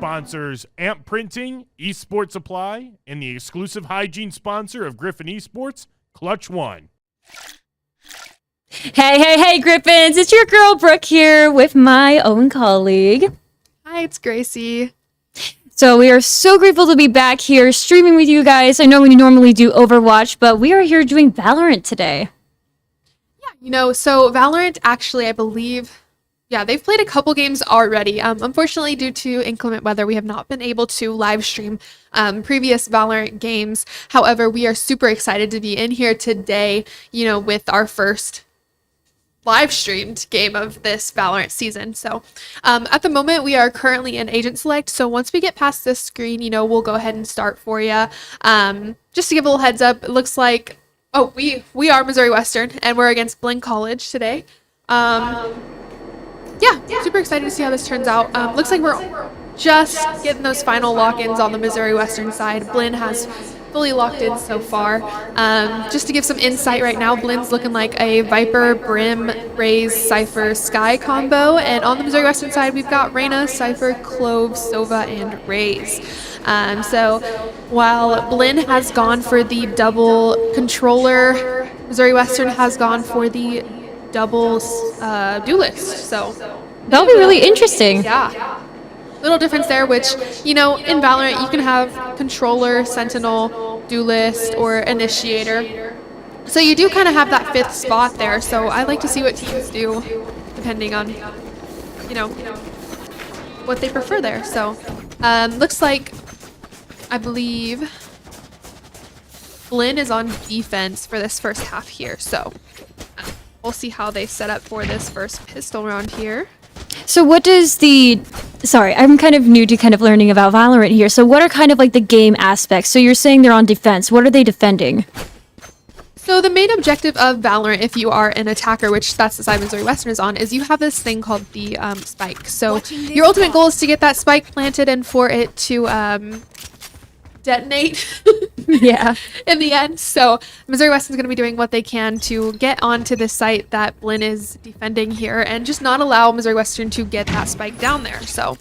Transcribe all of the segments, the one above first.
sponsors Amp Printing, Esports Supply, and the exclusive hygiene sponsor of Griffin Esports, Clutch One. Hey, Griffins! It's your girl Brooke here with my own colleague. Hi, it's Gracie. So we are so grateful to be back here streaming with you guys. I know we normally do Overwatch, but we are here doing Valorant today. Yeah, so Valorant actually, I believe, they've played a couple games already. Unfortunately, due to inclement weather, we have not been able to live stream previous Valorant games. However, we are super excited to be in here today, with our first live streamed game of this Valorant season. So at the moment we are currently in agent select, so once we get past this screen, we'll go ahead and start for you. Just to give a little heads up, it looks like we are Missouri Western and we're against Blinn College today. Super excited to see how this turns out. Looks like we're just getting those final lock-ins on the Missouri Western side. Blinn has fully locked in so far. Just to give some insight right now, Blinn's looking like a Viper, Brim, Raze, Cypher, Sky combo. And on the Missouri Western side, we've got Reyna, Cypher, Clove, Sova, and Raze. So while Blinn has gone for the double controller, Missouri Western has gone for the double duelist. So that'll be really interesting. Yeah. Little difference there, which, in Valorant, you can have controller, sentinel, duelist, or initiator. So you do kind of have that fifth spot there. So I like to see what teams do, depending on, what they prefer there. So looks like, I believe, Blinn is on defense for this first half here. So we'll see how they set up for this first pistol round here. So what does sorry, I'm kind of new to kind of learning about Valorant here. So what are kind of like the game aspects? So you're saying they're on defense. What are they defending? So the main objective of Valorant, if you are an attacker, which that's the side Missouri Western is on, is you have this thing called the spike. So your ultimate goal is to get that spike planted and for it to detonate in the end. So Missouri Western's going to be doing what they can to get onto the site that Blinn is defending here and just not allow Missouri Western to get that spike down there. So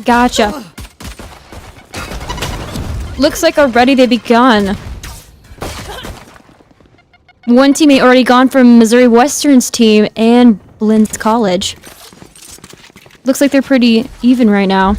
gotcha. Looks like already they begun. One teammate already gone from Missouri Western's team and Blinn's College. Looks like they're pretty even right now.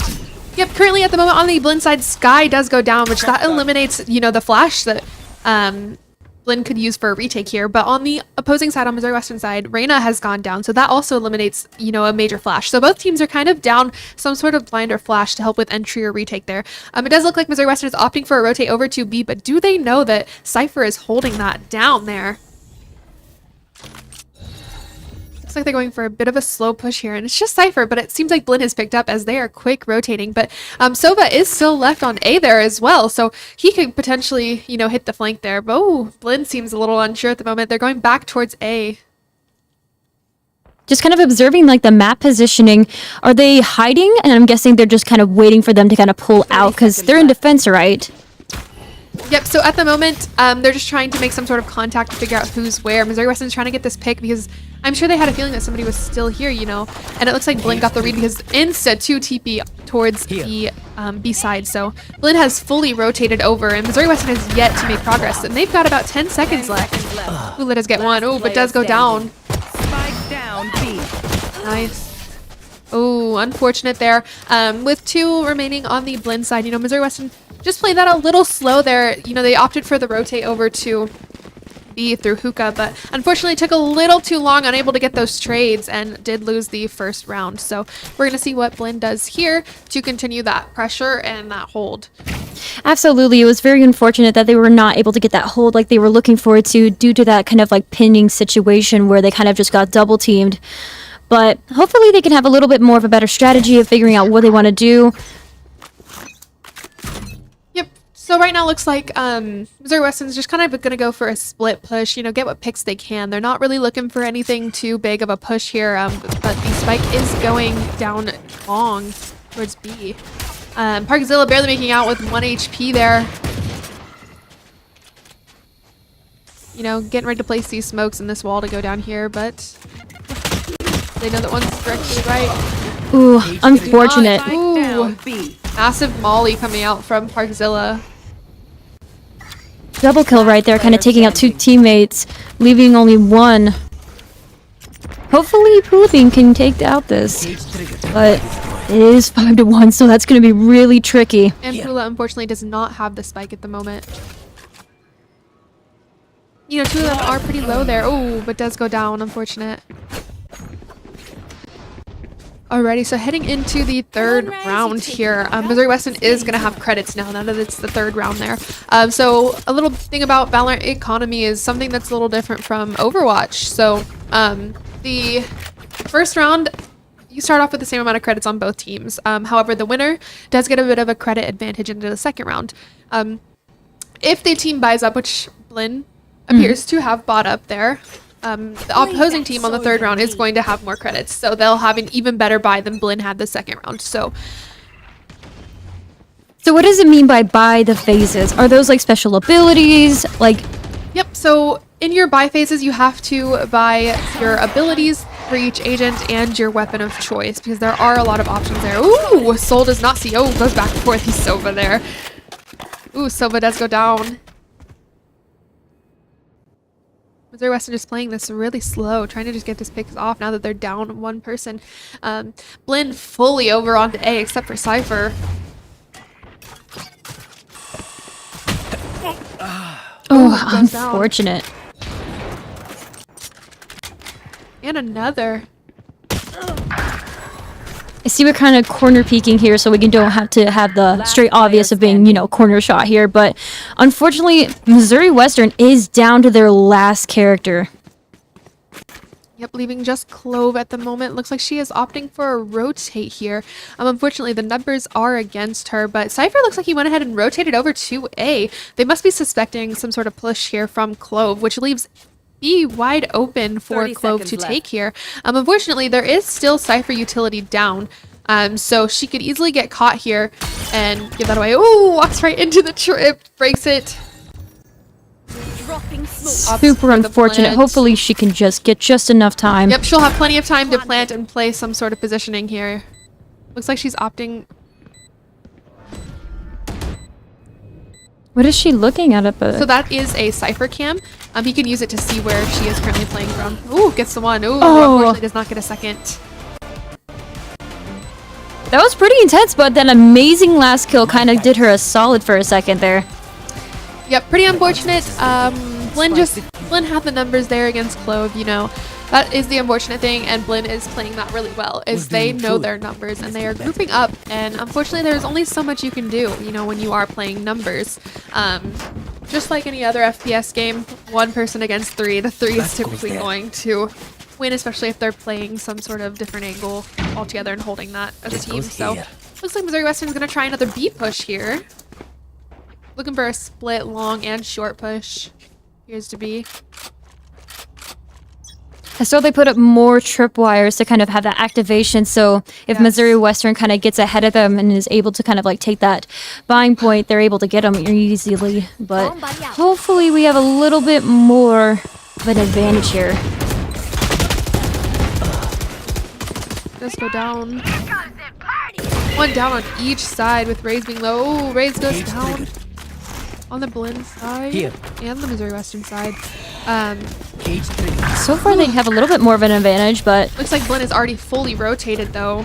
Yep, currently at the moment on the Blinn side, Sky does go down, which that eliminates, the flash that Blinn could use for a retake here. But on the opposing side, on Missouri Western side, Reyna has gone down, so that also eliminates, a major flash. So both teams are kind of down some sort of blind or flash to help with entry or retake there. It does look like Missouri Western is opting for a rotate over to B, but do they know that Cypher is holding that down there? Like they're going for a bit of a slow push here, and it's just Cypher, but it seems like Blinn has picked up as they are quick rotating. But Sova is still left on A there as well, so he could potentially, hit the flank there. But Blinn seems a little unsure at the moment. They're going back towards A. Just kind of observing like the map positioning. Are they hiding? And I'm guessing they're just kind of waiting for them to kind of pull out because they're in defense, right? Yep, so at the moment, they're just trying to make some sort of contact to figure out who's where. Missouri Western's trying to get this pick because I'm sure they had a feeling that somebody was still here, and it looks like Blinn got the read because Insta 2 TP towards the B side. So Blinn has fully rotated over, and Missouri Western has yet to make progress, and they've got about 10 seconds left. Ooh, let us get one. Oh, but does go down. Spike down B. Nice. Oh, unfortunate there. With 2 remaining on the Blinn side, Missouri Western just played that a little slow there. They opted for the rotate over to B through Hookah, but unfortunately took a little too long, unable to get those trades, and did lose the first round. So we're going to see what Blinn does here to continue that pressure and that hold. Absolutely. It was very unfortunate that they were not able to get that hold like they were looking for it to due to that kind of like pinning situation where they kind of just got double teamed. But hopefully they can have a little bit more of a better strategy of figuring out what they want to do. So right now it looks like Missouri Western's just kind of going to go for a split push, get what picks they can. They're not really looking for anything too big of a push here, but the spike is going down long towards B. Parkzilla barely making out with 1 HP there. Getting ready to place these smokes in this wall to go down here, but they know that one's directly right. Ooh, unfortunate. Spike Ooh. down B. Massive molly coming out from Parkzilla. Double kill right there, kind of taking out 2 teammates, leaving only 1. Hopefully Poolbean can take out this, but it is 5-1, so that's going to be really tricky. And Pula unfortunately does not have the spike at the moment. You know, 2 of them are pretty low there. Oh, but does go down, unfortunate. Alrighty, so heading into the third round here. Missouri Western is going to have credits now that it's the third round there. So a little thing about Valorant economy is something that's a little different from Overwatch. So the first round, you start off with the same amount of credits on both teams. However, the winner does get a bit of a credit advantage into the second round. If the team buys up, which Blinn appears to have bought up there, the opposing team on the third round is going to have more credits. So they'll have an even better buy than Blinn had the second round. So what does it mean by buy the phases? Are those like special abilities? Like, yep, so in your buy phases, you have to buy your abilities for each agent and your weapon of choice because there are a lot of options there. Ooh, Soul does not see. Oh, goes back and forth. He's Sova there. Ooh, Sova does go down. Missouri Western just playing this really slow, trying to just get this pick off now that they're down 1 person. Blinn fully over onto A except for Cypher. oh, goes down. unfortunate. And another. I see we're kind of corner peeking here, so we don't have to have the straight obvious of being, you know, corner shot here. But unfortunately, Missouri Western is down to their last character. Yep, leaving just Clove at the moment. Looks like she is opting for a rotate here. Unfortunately, the numbers are against her, but Cypher looks like he went ahead and rotated over to A. They must be suspecting some sort of push here from Clove, which leaves B wide open for 30 Clove seconds to left. take here. Unfortunately, there is still Cypher utility down. So she could easily get caught here and give that away. Oh, walks right into the trip, breaks it. Opts Super for the unfortunate. plant. Hopefully she can just get just enough time. Yep, she'll have plenty of time to plant and play some sort of positioning here. Looks like she's opting. What is she looking at up? So that is a Cypher cam. He can use it to see where she is currently playing from. Ooh, gets the one. Ooh, Oh. unfortunately does not get a second. That was pretty intense, but that amazing last kill kind of did her a solid for a second there. Yep, pretty unfortunate. Blinn had the numbers there against Clove, you know. That is the unfortunate thing, and Blinn is playing that really well, is they know their numbers, and they are grouping up, and unfortunately there's only so much you can do, you know, when you are playing numbers. Just like any other FPS game, 1 person against 3, the 3 is typically going to win, especially if they're playing some sort of different angle altogether and holding that as a team. So looks like Missouri Western is going to try another B push here. Looking for a split long and short push. Appears to be. I saw they put up more tripwires to kind of have that activation, so if Yes. Missouri Western kind of gets ahead of them and is able to kind of like take that buying point, they're able to get them easily. But hopefully we have a little bit more of an advantage here. Does go down. 1 down on each side with Raze being low. Oh, Raze goes down on the Blinn side and the Missouri Western side. So far they have a little bit more of an advantage, but Looks like Blinn is already fully rotated though.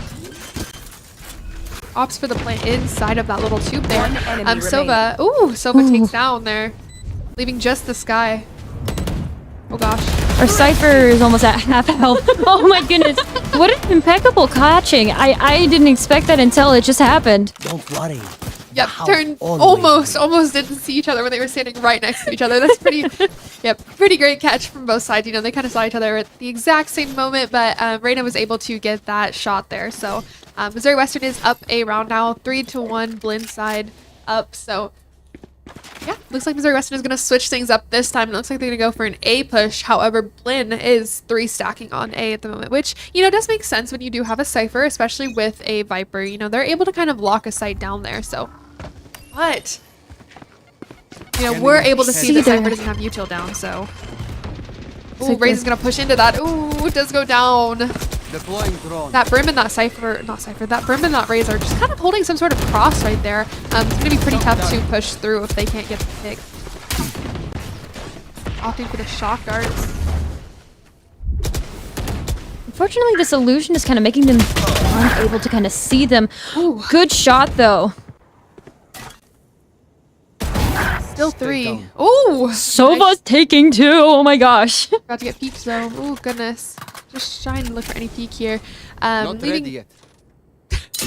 Opts for the plant inside of that little tube there. One enemy Sova. Ooh, Sova takes down there, leaving just the sky. Oh gosh. our Cypher is almost at half health. Oh my goodness. What an impeccable catching. I didn't expect that until it just happened. Don't worry. Yep, How turned always. almost didn't see each other when they were standing right next to each other. That's pretty, pretty great catch from both sides. You know, they kind of saw each other at the exact same moment, but Reina was able to get that shot there. So Missouri Western is up a round now, 3-1, Blinn side up. So yeah, looks like Missouri Western is going to switch things up this time. It looks like they're going to go for an A push. However, Blinn is 3 stacking on A at the moment, which, you know, does make sense when you do have a Cypher, especially with a Viper. You know, they're able to kind of lock a site down there. So, but, you know, we're able to see that there. Cypher doesn't have util down, so. Ooh, Raze is going to push into that. Ooh, it does go down. Deploying drone. That Brim and that Cypher, that Brim and that Raze are just kind of holding some sort of cross right there. It's going to be pretty tough to push through if they can't get the pick. Opting for the shock darts. Unfortunately, this illusion is kind of making them unable to kind of see them. Ooh. Good shot, though. Still 3. Ooh! Sova's Nice. taking 2. Oh my gosh. About to get peeked though. Oh goodness. Just trying to look for any peek here. Not Leaving ready yet.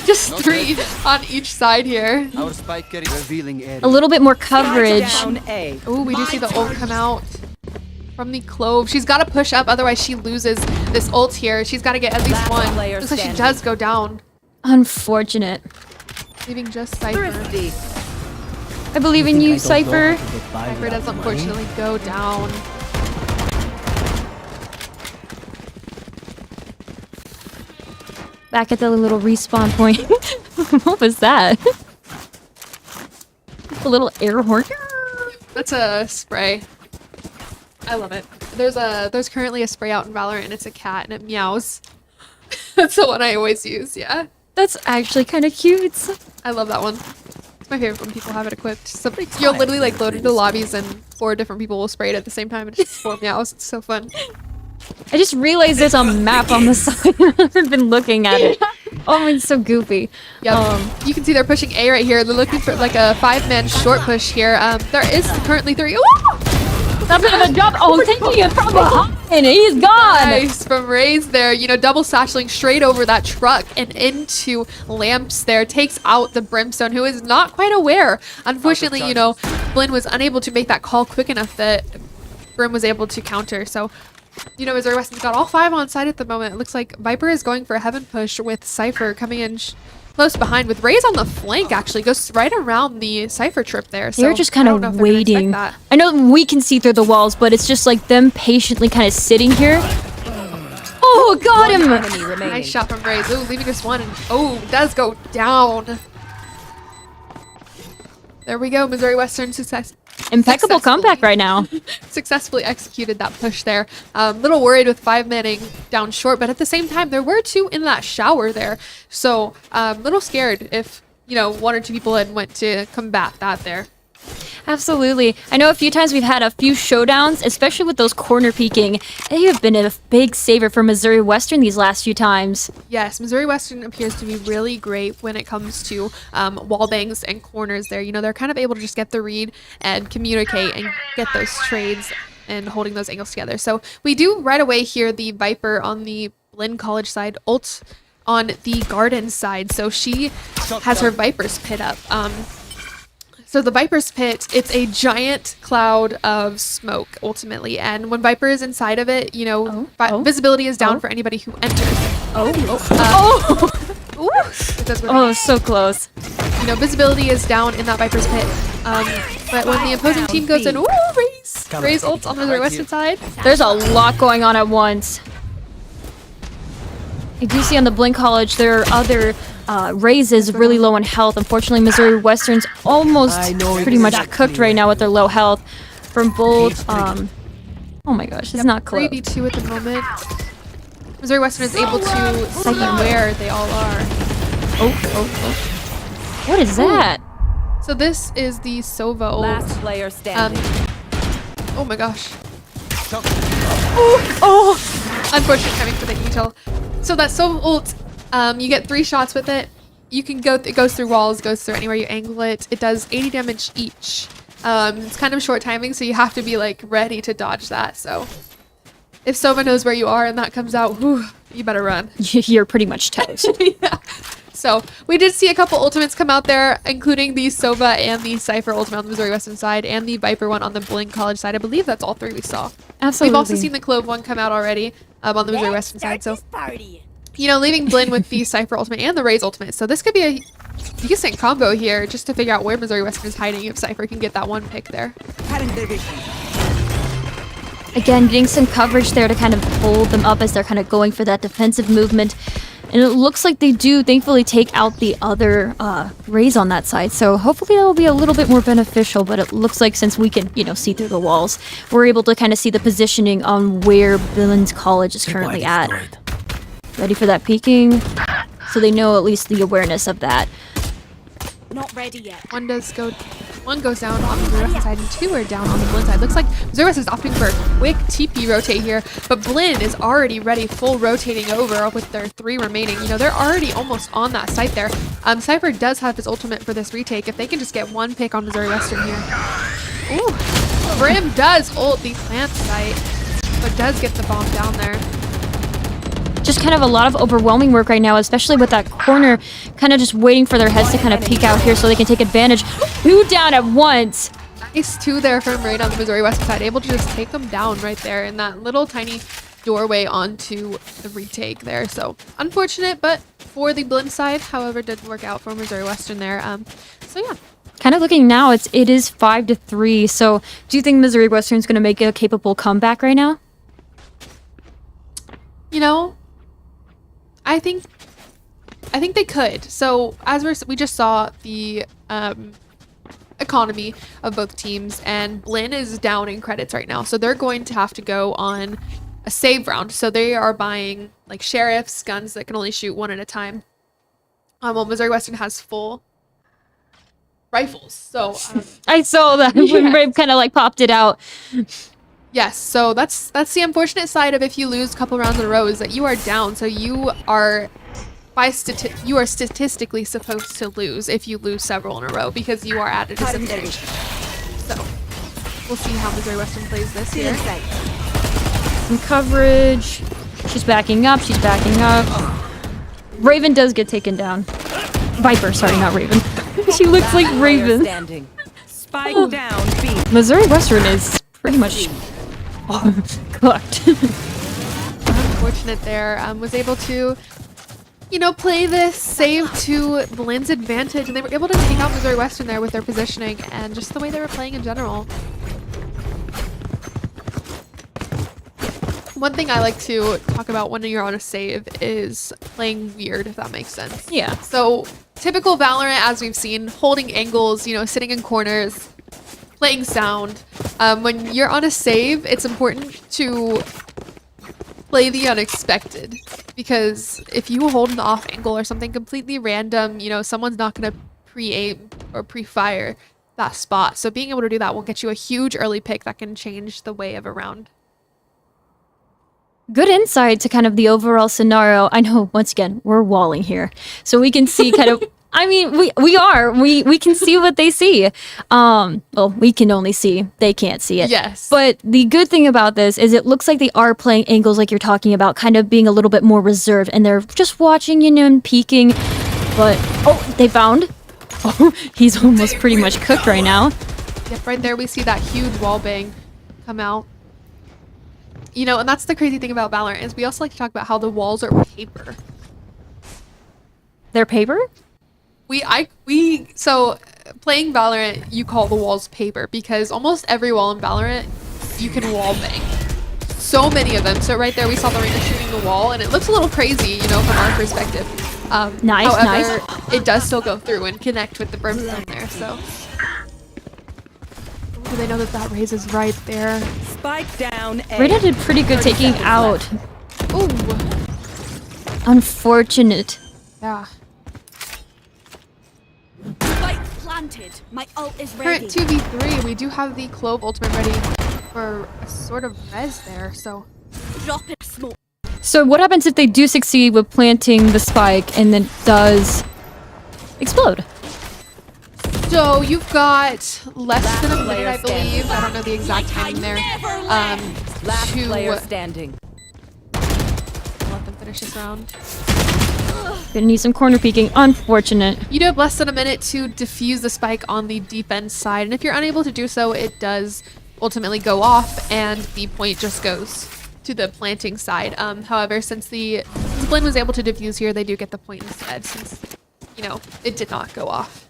just Not 3 on each side here. Our spike carrier revealing area. A little bit more coverage. Down A. Oh, we do see the ult come out from the Clove. She's got to push up, otherwise she loses this ult here. She's got to get at least Last one. player Looks like she standing. does go down, Unfortunate. leaving just Cypher. Thrifty. I believe in you, Cypher. Cypher does unfortunately go down. Back at the little respawn point. What was that? A little air horn. That's a spray. I love it. There's currently a spray out in Valorant and it's a cat and it meows. That's the one I always use, yeah. That's actually kind of cute. I love that one. It's my favorite when people have it equipped. So you'll literally like load into lobbies and 4 different people will spray it at the same time and it's just 4 meows. It's so fun. I just realized there's a map on the side. I haven't been looking at it. Oh, it's so goofy. Yep. You can see they're pushing A right here. They're looking for like a 5-man short push here. There is currently 3. Ooh! That bit of a jump. Oh, taking it from behind. He's gone. Nice from Raze there. You know, double satcheling straight over that truck and into Lamps there. Takes out the Brimstone, who is not quite aware. Unfortunately, you know, Blinn was unable to make that call quick enough that Brim was able to counter. So, you know, Missouri Weston's got all 5 on side at the moment. It looks like Viper is going for a heaven push with Cypher coming in close behind with Raze on the flank. Actually goes right around the Cypher trip there. So They're just kind I don't know of if they're gonna expect waiting. that. I know we can see through the walls, but it's just like them patiently kind of sitting here. Oh, got him! Enemy remaining. Nice shot from Raze. Ooh, leaving just 1 and does go down. There we go. Missouri Western Impeccable comeback right now. successfully executed that push there. Little worried with 5-manning down short, but at the same time, there were 2 in that shower there. So, little scared if, you know, 1 or 2 people had went to combat that there. Absolutely. I know a few times we've had a few showdowns, especially with those corner peeking. They have been a big saver for Missouri Western these last few times. Yes, Missouri Western appears to be really great when it comes to wall bangs and corners there. You know, they're kind of able to just get the read and communicate and get those trades and holding those angles together. So we do right away hear the Viper on the Blinn College side, ult on the Garden side. So she has her Viper's pit up. So the Viper's pit, it's a giant cloud of smoke ultimately, and when Viper is inside of it, you know, visibility is down for anybody who enters. It does Oh, so close. you know, visibility is down in that Viper's pit. But when the opposing team goes in, ooh, Raze ult on the Missouri Western side. There's a lot going on at once. I do see on the Blinn College there are other Raze really low on health. Unfortunately, Missouri Western's almost pretty much cooked right now with their low health from both. Oh my gosh, it's not close. 3v2 at the moment. Missouri Western is able to see where they all are. What is that? So this is the Sova ult. Last player standing. Oh my gosh. Oh, Unfortunate timing for the util. So that Sova ult, you get 3 shots with it. You can go, it goes through walls, goes through anywhere you angle it. It does 80 damage each. It's kind of short timing, so you have to be like ready to dodge that. So if Sova knows where you are and that comes out, whew, you better run. you're pretty much toast. Yeah. So we did see a couple ultimates come out there, including the Sova and the Cypher ultimate on the Missouri Western side and the Viper one on the Blinn College side. I believe that's all 3 we saw. Absolutely. We've also seen the Clove one come out already on the Missouri Western side. So, you know, leaving Blinn with the Cypher ultimate and the Raze ultimate. So this could be a decent combo here just to figure out where Missouri Western is hiding if Cypher can get that one pick there. Again, getting some coverage there to kind of hold them up as they're kind of going for that defensive movement. And it looks like they do thankfully take out the other Raze on that side. So hopefully that will be a little bit more beneficial. But it looks like since we can, you know, see through the walls, we're able to kind of see the positioning on where Blinn's College is currently at. Ready for that peeking. So they know at least the awareness of that. Not ready yet. One goes down on the Missouri West side, and 2 are down on the Blinn side. Looks like Missouri West is opting for a quick TP rotate here, but Blinn is already ready, full rotating over with their 3 remaining. You know, they're already almost on that site there. Cypher does have his ultimate for this retake. If they can just get 1 pick on Missouri Western here. Ooh, Brim does ult the plant site, but does get the bomb down there. Just kind of a lot of overwhelming work right now, especially with that corner kind of just waiting for their heads to kind of peek out here so they can take advantage. 2 down at once. Nice 2 there from Rain on the Missouri West side, able to just take them down right there in that little tiny doorway onto the retake there. So unfortunate, but for the Blinn side, however, didn't work out for Missouri Western there. So yeah. Kind of looking now, it is 5-3. So do you think Missouri Western's going to make a capable comeback right now? You know, I think they could. So as we just saw the economy of both teams, and Blinn is down in credits right now, so they're going to have to go on a save round. So they are buying like sheriffs, guns that can only shoot 1 at a time. Well, Missouri Western has full rifles. So I saw that when Brave kind of like popped it out. yes, so that's the unfortunate side of if you lose a couple rounds in a row, is that you are down. So you are statistically supposed to lose if you lose several in a row, because you are at a disadvantage. So we'll see how Missouri Western plays this here. Some coverage. She's backing up. She's backing up. Raven does get taken down. Viper, sorry, not Raven. She looks like Raven. Standing. Spike down B. Missouri Western is pretty much cooked. Unfortunate there. Was able to, you know, play this save to Blinn's advantage, and they were able to take out Missouri Western there with their positioning and just the way they were playing in general. One thing I like to talk about when you're on a save is playing weird, if that makes sense. Yeah. So typical Valorant, as we've seen, holding angles, you know, sitting in corners, playing sound. When you're on a save, it's important to play the unexpected, because if you hold an off angle or something completely random, you know, someone's not going to pre-aim or pre-fire that spot. So being able to do that will get you a huge early pick that can change the way of a round. Good insight to kind of the overall scenario. I know, once again, we're walling here. So we can see kind of, I mean, we can see what they see. Well, we can only see, they can't see it. Yes. But the good thing about this is it looks like they are playing angles like you're talking about, kind of being a little bit more reserved, and they're just watching, you know, and peeking. But, oh, they found. Oh, he's almost pretty much cooked right now. Yep, right there we see that huge wall bang come out. You know, and that's the crazy thing about Valorant, is we also like to talk about how the walls are paper. They're paper? So playing Valorant, you call the walls paper, because almost every wall in Valorant you can wall bang. So many of them. So right there we saw the Lorena shooting the wall, and it looks a little crazy, you know, from our perspective. However, it does still go through and connect with the brimstone there. So they know that that raise is right there. Spike down A. Rita did pretty good taking out. Ooh, Unfortunate. yeah. Spike planted. My ult is ready. Current 2v3, we do have the Clove ultimate ready for a sort of res there, so. Drop it smoke. So what happens if they do succeed with planting the spike and then it does explode? So you've got less than a minute, player I believe. I don't know the exact timing there. Last To player standing. let them finish this round. Gonna need some corner peeking. Unfortunate. You do have less than a minute to defuse the spike on the defense side, and if you're unable to do so, it does ultimately go off, and the point just goes to the planting side. However, since Blinn was able to defuse here, they do get the point instead, since, you know, it did not go off.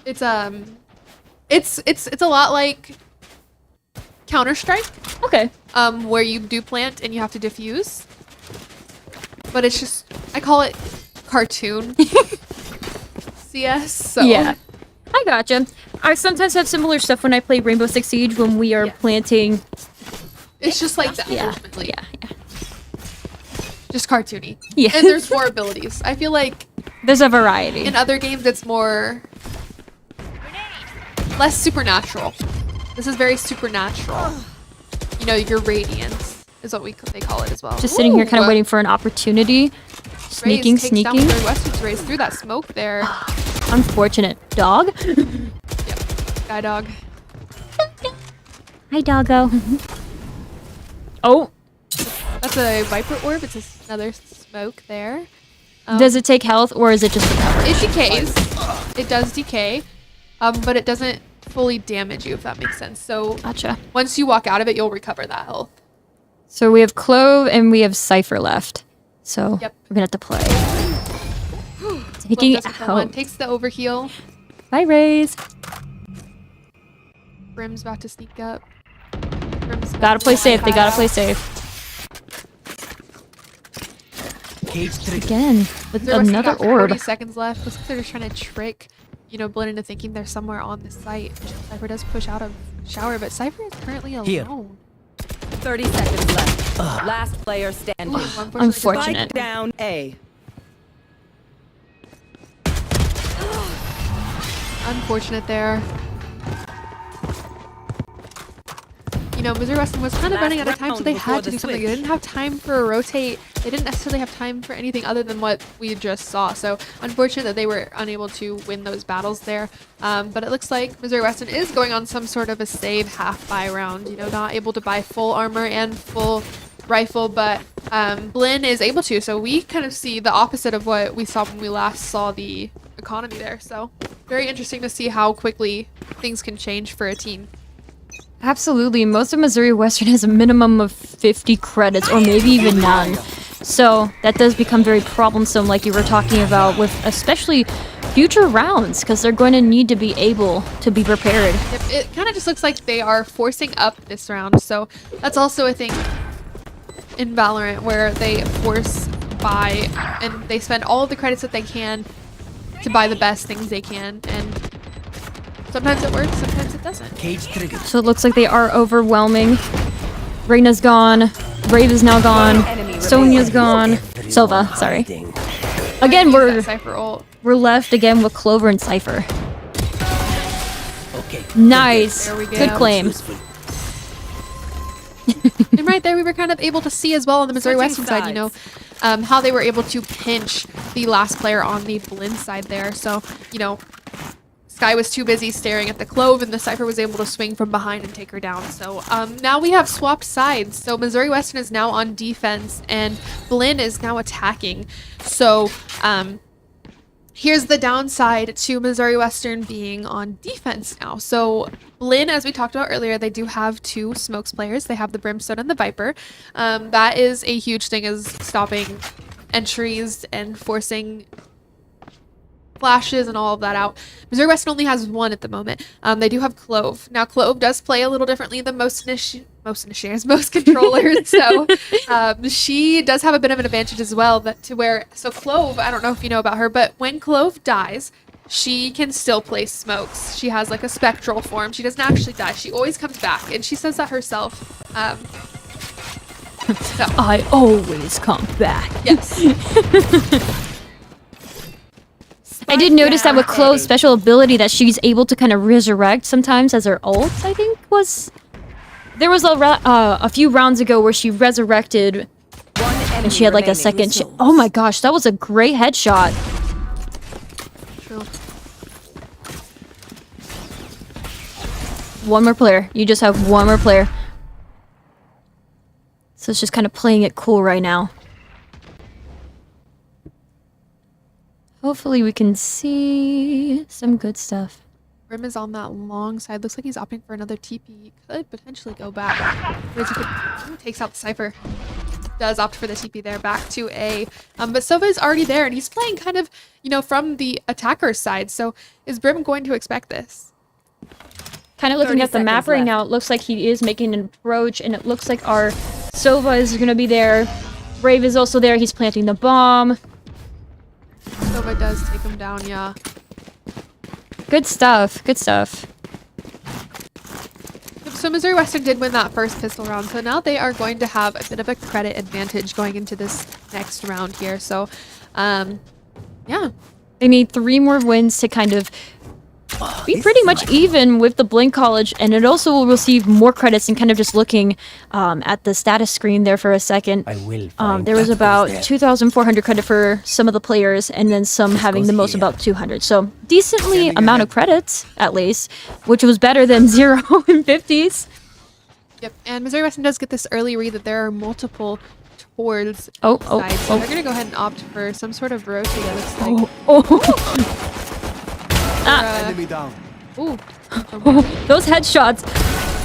It's a lot like Counter-Strike, Okay. where you do plant and you have to defuse. But it's just, I call it cartoon CS. So Yeah. I gotcha. I sometimes have similar stuff when I play Rainbow Six Siege when we are planting. it's just like that. Yeah. Ultimately. Yeah. just cartoony. Yeah. And there's more abilities. I feel like There's a variety. in other games it's more less supernatural. This is very supernatural. You know, your radiance is what they call it as well. Just sitting here kind of Ooh. waiting for an opportunity. Sneaking, Raze takes down sneaking. Missouri Western's Raze through that smoke there. Unfortunate. Dog? Guy dog. Hi, doggo. Oh, That's a Viper Orb. It's just another smoke there. does it take health or is it just recover? It decays. It does decay, but it doesn't fully damage you, if that makes sense. So Gotcha. once you walk out of it, you'll recover that health. So we have Clove and we have Cypher left. So Yep. we're gonna have to play. Blinn Taking does kill one, out. takes the overheal. Bye, Raze. Brim's about to sneak up. Brim's about Gotta to play fly safe. They gotta out. play safe. Cage trigger. Again, with Missouri Western another got 40 orb. seconds left. Looks like they're just trying to trick, you know, Blinn into thinking they're somewhere on the site. Cypher does push out of shower, but Cypher is currently Here. alone. 30 seconds left. Last player standing. Unfortunate. Spike down A. Unfortunate there. You know, Missouri Western was kind of Last running out of time, so round they before had to the do something. They switch. didn't have time for a rotate. They didn't necessarily have time for anything other than what we just saw. So unfortunate that they were unable to win those battles there. But it looks like Missouri Western is going on some sort of a save half buy round. You know, not able to buy full armor and full rifle, but Blinn is able to. So we kind of see the opposite of what we saw when we last saw the economy there. So very interesting to see how quickly things can change for a team. Absolutely. Most of Missouri Western has a minimum of 50 credits or maybe even none. So that does become very problemsome, like you were talking about, with especially future rounds, because they're going to need to be able to be prepared. It kind of just looks like they are forcing up this round. So that's also a thing in Valorant where they force buy and they spend all of the credits that they can to buy the best things they can. And sometimes it works, sometimes it doesn't. Cage trigger. So it looks like they are overwhelming. Reyna's gone. Brave is now gone. Sonya's gone. Sova, sorry. Again, Use that Cypher ult. we're left again with Clover and Cypher. Okay. Nice. There we go. Good claim. Useful. And right there, we were kind of able to see as well on the Missouri Switching Western side, you know, how they were able to pinch the last player on the Blinn side there. So, you know, Sky was too busy staring at the Clove, and the Cypher was able to swing from behind and take her down. So now we have swapped sides. So Missouri Western is now on defense, and Blinn is now attacking. So here's the downside to Missouri Western being on defense now. So Blinn, as we talked about earlier, they do have two smokes players. They have the Brimstone and the Viper. That is a huge thing, is stopping entries and forcing flashes and all of that out. Missouri Western only has one at the moment. They do have Clove. Now, Clove does play a little differently than most controllers. So she does have a bit of an advantage as well. So Clove, I don't know if you know about her, but when Clove dies, she can still place smokes. She has like a spectral form. She doesn't actually die. She always comes back, and she says that herself. So, I always come back. yes. I did notice that with Clove's special ability that she's able to kind of resurrect sometimes as her ult, I think was... There was a few rounds ago where she resurrected and she had like a second... oh my gosh, that was a great headshot. True. One more player. You just have one more player. So it's just kind of playing it cool right now. Hopefully we can see some good stuff. Rim is on that long side. Looks like he's opting for another TP. He could potentially go back. Takes out the Cypher. Does opt for the TP there, back to A. But Sova is already there, and he's playing kind of, you know, from the attacker's side. So is Brim going to expect this? Kind of looking 30 at the map seconds right left. now, it looks like he is making an approach, and it looks like our Sova is going to be there. Brave is also there. He's planting the bomb. Sova does take him down, yeah. Good stuff. Good stuff. So Missouri Western did win that first pistol round, so now they are going to have a bit of a credit advantage going into this next round here. So, yeah. They need 3 more wins to kind of be pretty much even with the Blinn College, and it also will receive more credits. And kind of just looking at the status screen there for a second, I will find there was that about there. 2,400 credit for some of the players, and then some having the most, here. about 200. So decently amount of credits, at least, which was better than 0 and 50s. Yep, and Missouri Western does get this early read that there are multiple towards sides. So they're going to go ahead and opt for some sort of rotate, it looks like. Enemy down. Ooh. Those headshots,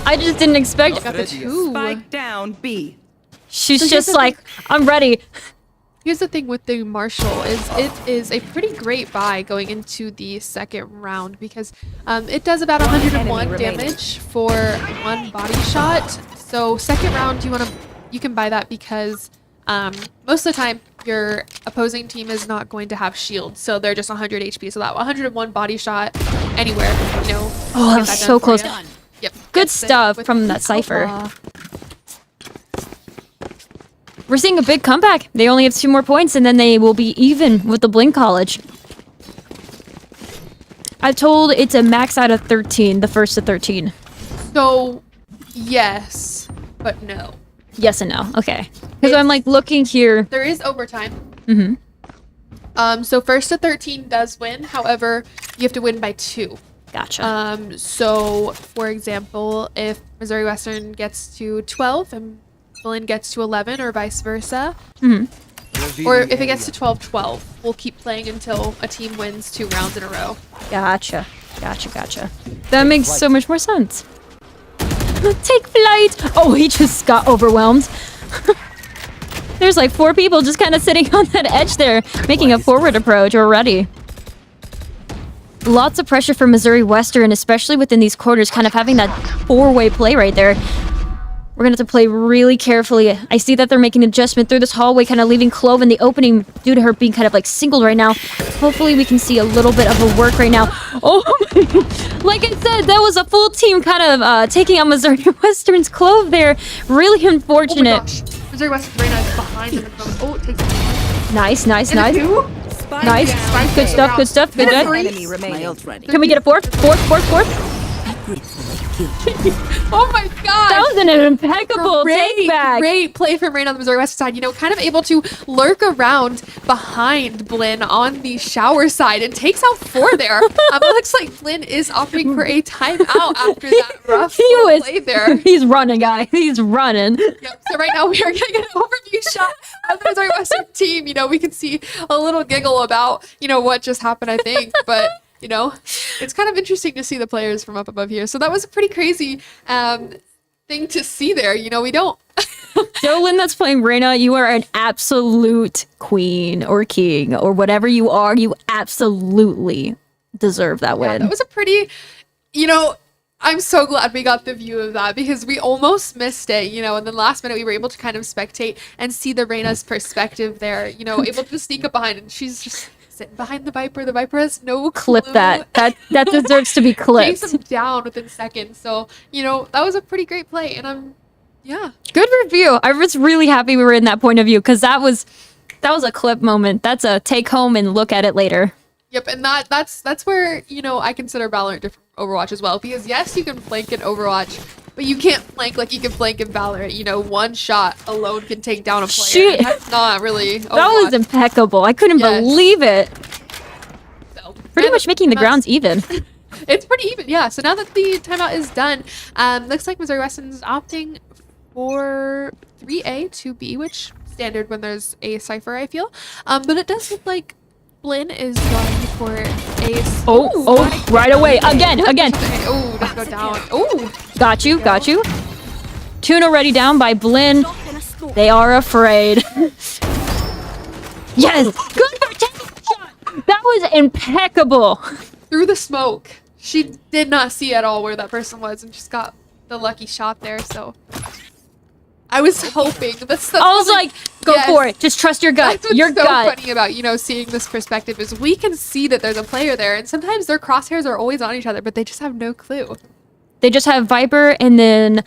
I just didn't expect. Got the 2. Spike down B. She's So here's just the like, I'm ready. Here's the thing with the Marshall is it is a pretty great buy going into the second round because it does about 101 enemy remaining. damage for 1 body shot. So second round you can buy that because most of the time your opposing team is not going to have shields, so they're just 100 HP. So that 101 body shot anywhere, you know. Oh, that get was done so for close. you. Yep. Good gets it stuff with from that the Cypher. outlaw. We're seeing a big comeback. They only have 2 more points, and then they will be even with the Blinn College. I've told it's a max out of 13, the first to 13. So yes, but no. Yes and no. Okay. Because I'm like looking here. There is overtime. Mm-hmm. So first to 13 does win. However, you have to win by 2. Gotcha. So for example, if Missouri Western gets to 12 and Blinn gets to 11 or vice versa, or if it gets to 12-12, we'll keep playing until a team wins 2 rounds in a row. Gotcha. Gotcha. That makes so much more sense. Take flight! Oh, he just got overwhelmed. There's like 4 people just kind of sitting on that edge there, making a forward approach already. Lots of pressure for Missouri Western, especially within these quarters, kind of having that 4-way play right there. We're going to have to play really carefully. I see that they're making an adjustment through this hallway, kind of leaving Clove in the opening due to her being kind of like singled right now. Hopefully we can see a little bit of a work right now. Oh my God. Like I said, that was a full team kind of taking on Missouri Western's Clove there. Really Oh my unfortunate. gosh. Missouri Western Reina is behind in the front. Oh, it takes a Nice. and a 2. Spike Nice. down. Good stuff, good stuff. Good And a job. 3. Enemy remaining. Can we get a fourth? Fourth? Oh my god. That was an impeccable take back. Great play from Rain on the Missouri West side. You know, kind of able to lurk around behind Blinn on the shower side and takes out 4 there. It looks like Blinn is opting for a timeout after that rough play there. He's running, guy. He's running. Yep. So right now we are getting an overview shot of the Missouri Western team. You know, we can see a little giggle about, you know, what just happened, I think. But, you know, it's kind of interesting to see the players from up above here. So that was a pretty crazy thing to see there. You know, we don't. Jolyn that's playing Reina, you are an absolute queen or king or whatever you are. You absolutely deserve that Yeah, win. that was a pretty, you know, I'm so glad we got the view of that because we almost missed it, you know, and then last minute we were able to kind of spectate and see the Reina's perspective there, you know, able to sneak up behind and she's just sitting behind the Viper. The Viper has no clue. Clip that. That deserves to be clipped. Takes him down within seconds. So, you know, that was a pretty great play and yeah. Good review. I was really happy we were in that point of view because that was a clip moment. That's a take home and look at it later. Yep, and that's where, you know, I consider Valorant different from Overwatch as well. Because yes, you can flank in Overwatch, but you can't flank like you can flank in Valorant. You know, one shot alone can take down a player. Shit. And that's not really Overwatch. That was impeccable. I couldn't Yes. believe it. So, Pretty and much making the that's- grounds even. It's pretty even, yeah. So now that the timeout is done, looks like Missouri Western's opting for 3A to B, which standard when there's a Cypher, I feel. But it does look like Blinn is going for a... Oh, right away. Again. Oh, doesn't go down. Oh, Got you. Tune already down by Blinn. Drop in a smoke. They are afraid. Yes! Good protection shot! That was impeccable. through the smoke. She did not see at all where that person was and just got the lucky shot there, so... I was hoping. That's I was something- like, go Yes. for it. Just trust your gut. That's what's Your so gut. funny about, you know, seeing this perspective is we can see that there's a player there, and sometimes their crosshairs are always on each other, but they just have no clue. They just have Viper and then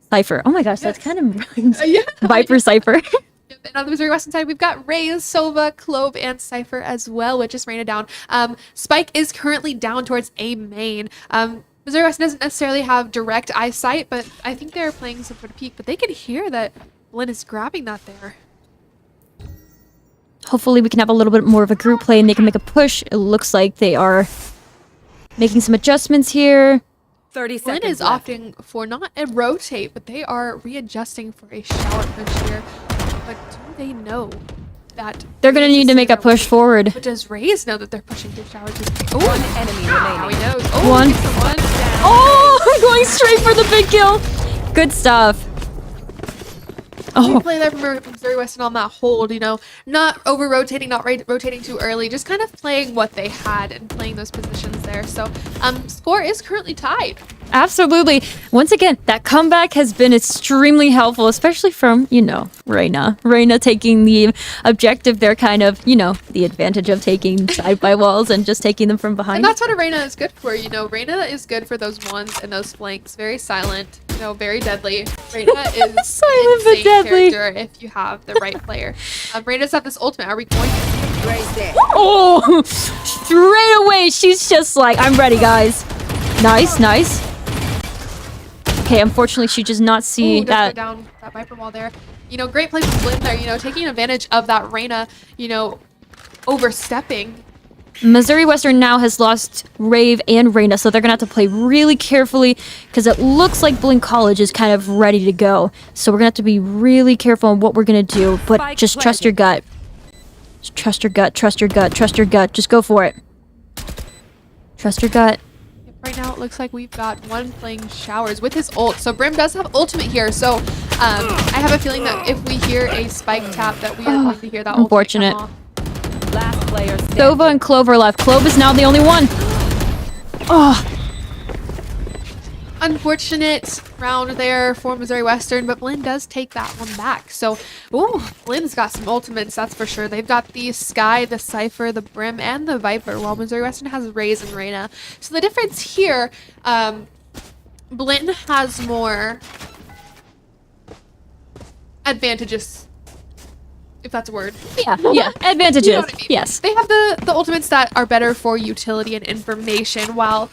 Cypher. Oh my gosh, that's kind of rhymes. Yeah. Viper, Cypher. And on the Missouri Western side, we've got Raze, Sova, Clove, and Cypher as well, which is Reyna down. Spike is currently down towards A main. Missouri Western doesn't necessarily have direct eyesight, but I think they're playing some sort of peek. But they can hear that Blinn is grabbing that there. Hopefully we can have a little bit more of a group play and they can make a push. It looks like they are making some adjustments here. 30 Blinn seconds is left. opting for not a rotate, but they are readjusting for a shower push here. But do they know that They're going to Raze need is to make a sitting there push waiting? forward. But does Raze know that they're pushing through showers? One enemy Now he remaining. knows. Oh, One. gets the one down. Oh, going straight for the big kill. Good stuff. Good Oh, play there from Missouri Western on that hold, you know, not over rotating, not rotating too early, just kind of playing what they had and playing those positions there. So, score is currently tied. absolutely. Once again, that comeback has been extremely helpful, especially from, you know, Reyna. Reyna taking the objective there, kind of, you know, the advantage of taking side by walls and just taking them from behind. And that's what a Reyna is good for, you know. Reyna is good for those ones and those flanks. Very silent, you know, very deadly. Reyna is Silent but insane deadly. character if you have the right player. Reyna does have this ultimate. Are we going to see it? Oh, straight away, she's just like, I'm ready, guys. Nice, nice. Okay, unfortunately, she does not see Ooh, does go that. down that Viper wall there. You know, great play from Blinn there, you know, taking advantage of that Reyna, you know, overstepping. Missouri Western now has lost Rave and Reyna, so they're going to have to play really carefully because it looks like Blinn College is kind of ready to go. So we're going to have to be really careful on what we're going to do, but Spike just trust your planted. gut. Just trust your gut, trust your gut, trust your gut. Just go for it. Trust your gut. Right now, it looks like we've got one playing showers with his ult. So Brim does have ultimate here. So I have a feeling that if we hear a spike tap, that we are going to hear that Unfortunate. ultimate come off. Last player standing. Sova and Clover left. Clove is now the only one. Oh, Unfortunate round there for Missouri Western, but Blinn does take that one back. So, ooh, Blinn's got some ultimates, that's for sure. They've got the Sky, the Cypher, the Brim, and the Viper, while Missouri Western has Raze and Reyna. So the difference here, Blinn has more advantages, if that's a word. yeah. Advantages. You know what I mean? Yes. They have the ultimates that are better for utility and information, while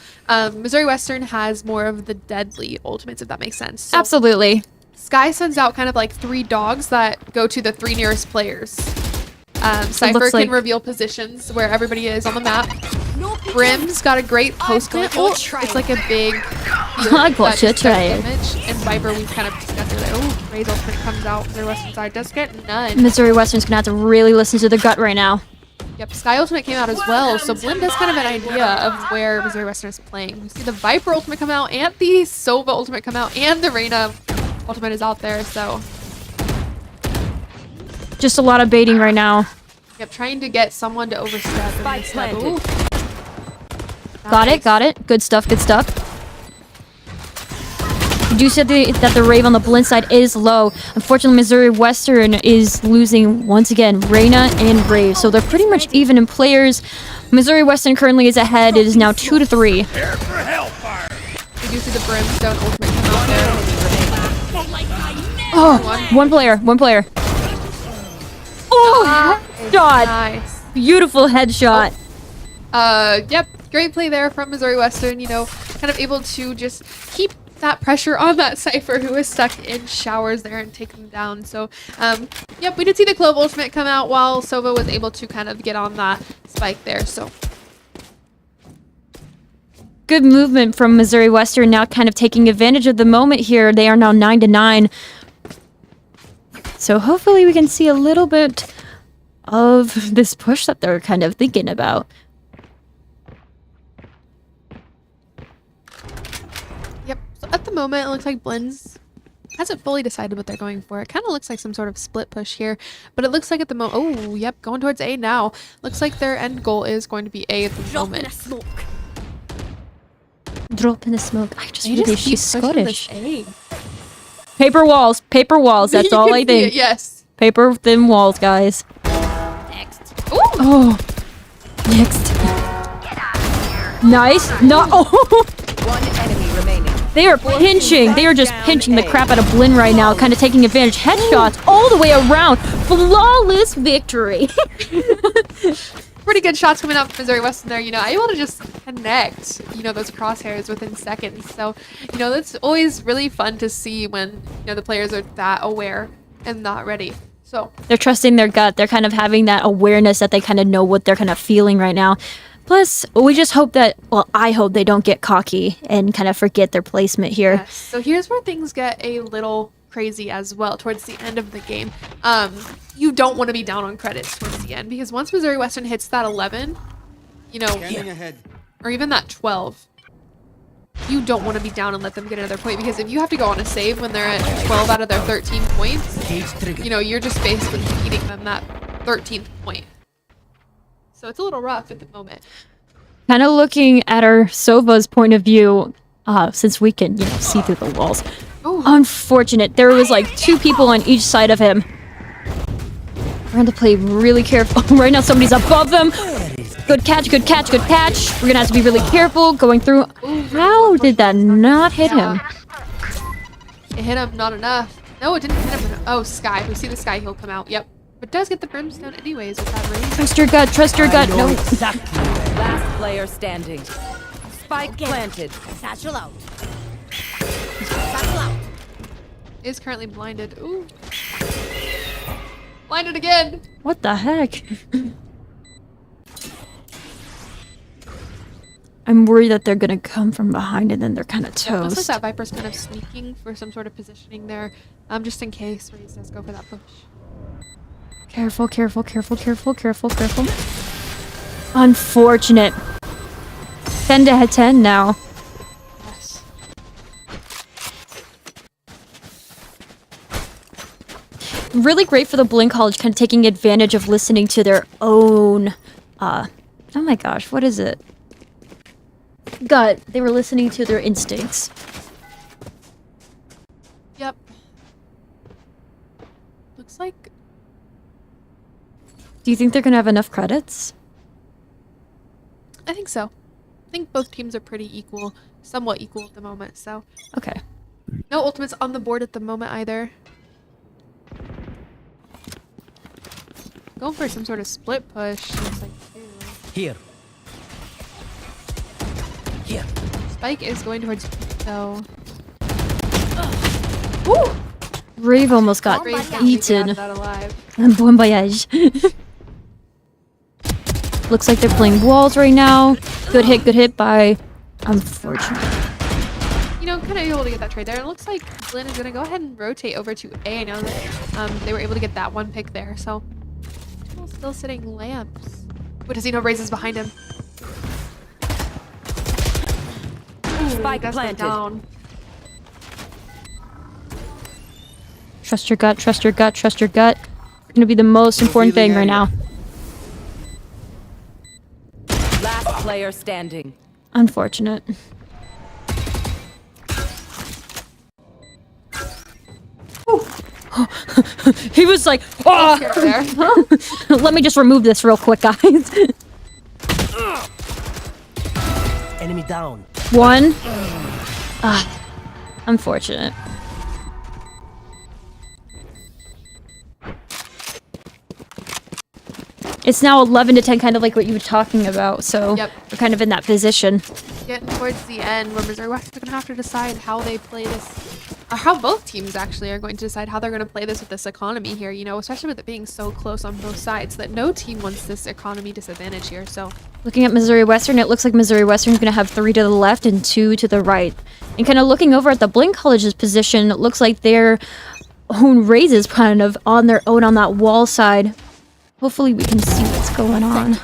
Missouri Western has more of the deadly ultimates, if that makes sense. So Absolutely. Sky sends out kind of like 3 dogs that go to the 3 nearest players. Cypher looks can like- reveal positions where everybody is on the map. No peeking. Brim's got a great post-plant got your ult. trial. It's like a big I got that your just does trial. damage. And Viper, we've kind of discussed it. Oh, Ray's ultimate comes out. Missouri Western side does get none. Missouri Western's going to have to really listen to their gut right now. Yep, Sky Ultimate came out as well, so Blinn does kind of an idea of where Missouri Western is playing. We see the Viper Ultimate come out, and the Sova Ultimate come out, and the Reyna Ultimate is out there, so... Just a lot of baiting right now. Yep, trying to get someone to overstep. and Spike misstep. planted. Ooh. Got Nice. it, got it. Good stuff, good stuff. You do say that the Rave on the Blinn side is low. Unfortunately, Missouri Western is losing once again Reyna and Rave, so they're pretty much even in players. Missouri Western currently is ahead. It is now 2-3. We do see the Brimstone Ultimate come out there. Oh, one player, one player. Oh, headshot! Nice. Beautiful headshot. Yep, great play there from Missouri Western, you know, kind of able to just keep that pressure on that Cypher who is stuck in showers there and take them down. So, yep, we did see the Clove Ultimate come out while Sova was able to kind of get on that spike there, so. Good movement from Missouri Western, now kind of taking advantage of the moment here. They are now 9-9. So hopefully we can see a little bit of this push that they're kind of thinking about. Yep, so at the moment, it looks like Blinn's hasn't fully decided what they're going for. It kind of looks like some sort of split push here, but it looks like at the moment, oh, yep, going towards A now. Looks like their end goal is going to be A at the Drop in a moment. smoke. Drop in the smoke. I just They realized just keep she's pushing this Scottish. A. Paper walls, that's You all can I see think. it, yes. Paper thin walls, guys. Next. Ooh. Oh, next. Nice. No. Oh. One enemy They are pinching. They are just pinching the crap out of Blinn right now, kind of taking advantage. Headshots all the way around. Flawless victory. Pretty good shots coming up from Missouri Western there, able to just connect, those crosshairs within seconds. So, that's always really fun to see when, the players are that aware and not ready. So They're trusting their gut. They're kind of having that awareness that they kind of know what they're kind of feeling right now. Plus, we just hope that, well, I hope they don't get cocky and kind of forget their placement here. yes. So here's where things get a little crazy as well towards the end of the game. You don't want to be down on credits towards the end, because once Missouri Western hits that 11, Scanning ahead. or even that 12, you don't want to be down and let them get another point, because if you have to go on a save when they're at 12 out of their 13 points, you're just basically feeding them that 13th point. So it's a little rough at the moment. Kind of looking at our Sova's point of view, since we can, see through the walls. Ooh. Unfortunate. There was like 2 people on each side of him. We're going to play really careful. Right now somebody's above them. Good catch, good catch, good catch. We're going to have to be really careful going through. How did that not hit him? It hit him not enough. No, it didn't hit him. Oh, Sky. We see the Sky he'll come out. Yep. But does get the brimstone anyways with that range. Trust your gut, trust your gut. No. Last player standing. Spike planted. Satchel out. Satchel out. Is currently blinded. Ooh. Blinded again. What the heck? I'm worried that they're gonna come from behind and then they're kind of Looks like toast. that Viper's kind of sneaking for some sort of positioning there. Just in case Raze does go for that push. Careful, careful, careful, careful, careful, careful. Unfortunate. 10 to 10 now. Yes. Really great for the Blinn College, kind of taking advantage of listening to their own, oh my gosh, what is it? Gut. They were listening to their instincts. Yep. Looks like... Do you think they're gonna have enough credits? I think so. I think both teams are pretty equal. Somewhat equal at the moment, so... Okay. No ultimates on the board at the moment either. Going for some sort of split push. Looks like Here. Here. Spike is going towards though. Rave almost got Raze can't make it out eaten. of that alive. Bon voyage. Looks like they're playing walls right now. Good hit by... Unfortunate. Kind of able to get that trade there. And it looks like Blinn is going to go ahead and rotate over to A. I know that they were able to get that one pick there. So, still sitting lamps. What does he know? Raze is behind him. Ooh, Spike that's planted. down. Trust your gut, trust your gut, trust your gut. It's gonna be the most important thing right now. Last player standing. Unfortunate. He was like, oh! There. Let me just remove this real quick, guys. Enemy down. One. Unfortunate. It's now 11 to 10, kind of like what you were talking about, so Yep. we're kind of in that position. Getting towards the end where Missouri Western's going to have to decide how they play this, or how both teams actually are going to decide how they're going to play this with this economy here, especially with it being so close on both sides, that no team wants this economy disadvantage here. So Looking at Missouri Western, it looks like Missouri Western's going to have 3 to the left and 2 to the right. And kind of looking over at the Blinn College's position, it looks like their own raises kind of on their own on that wall side. Hopefully we can see what's going on.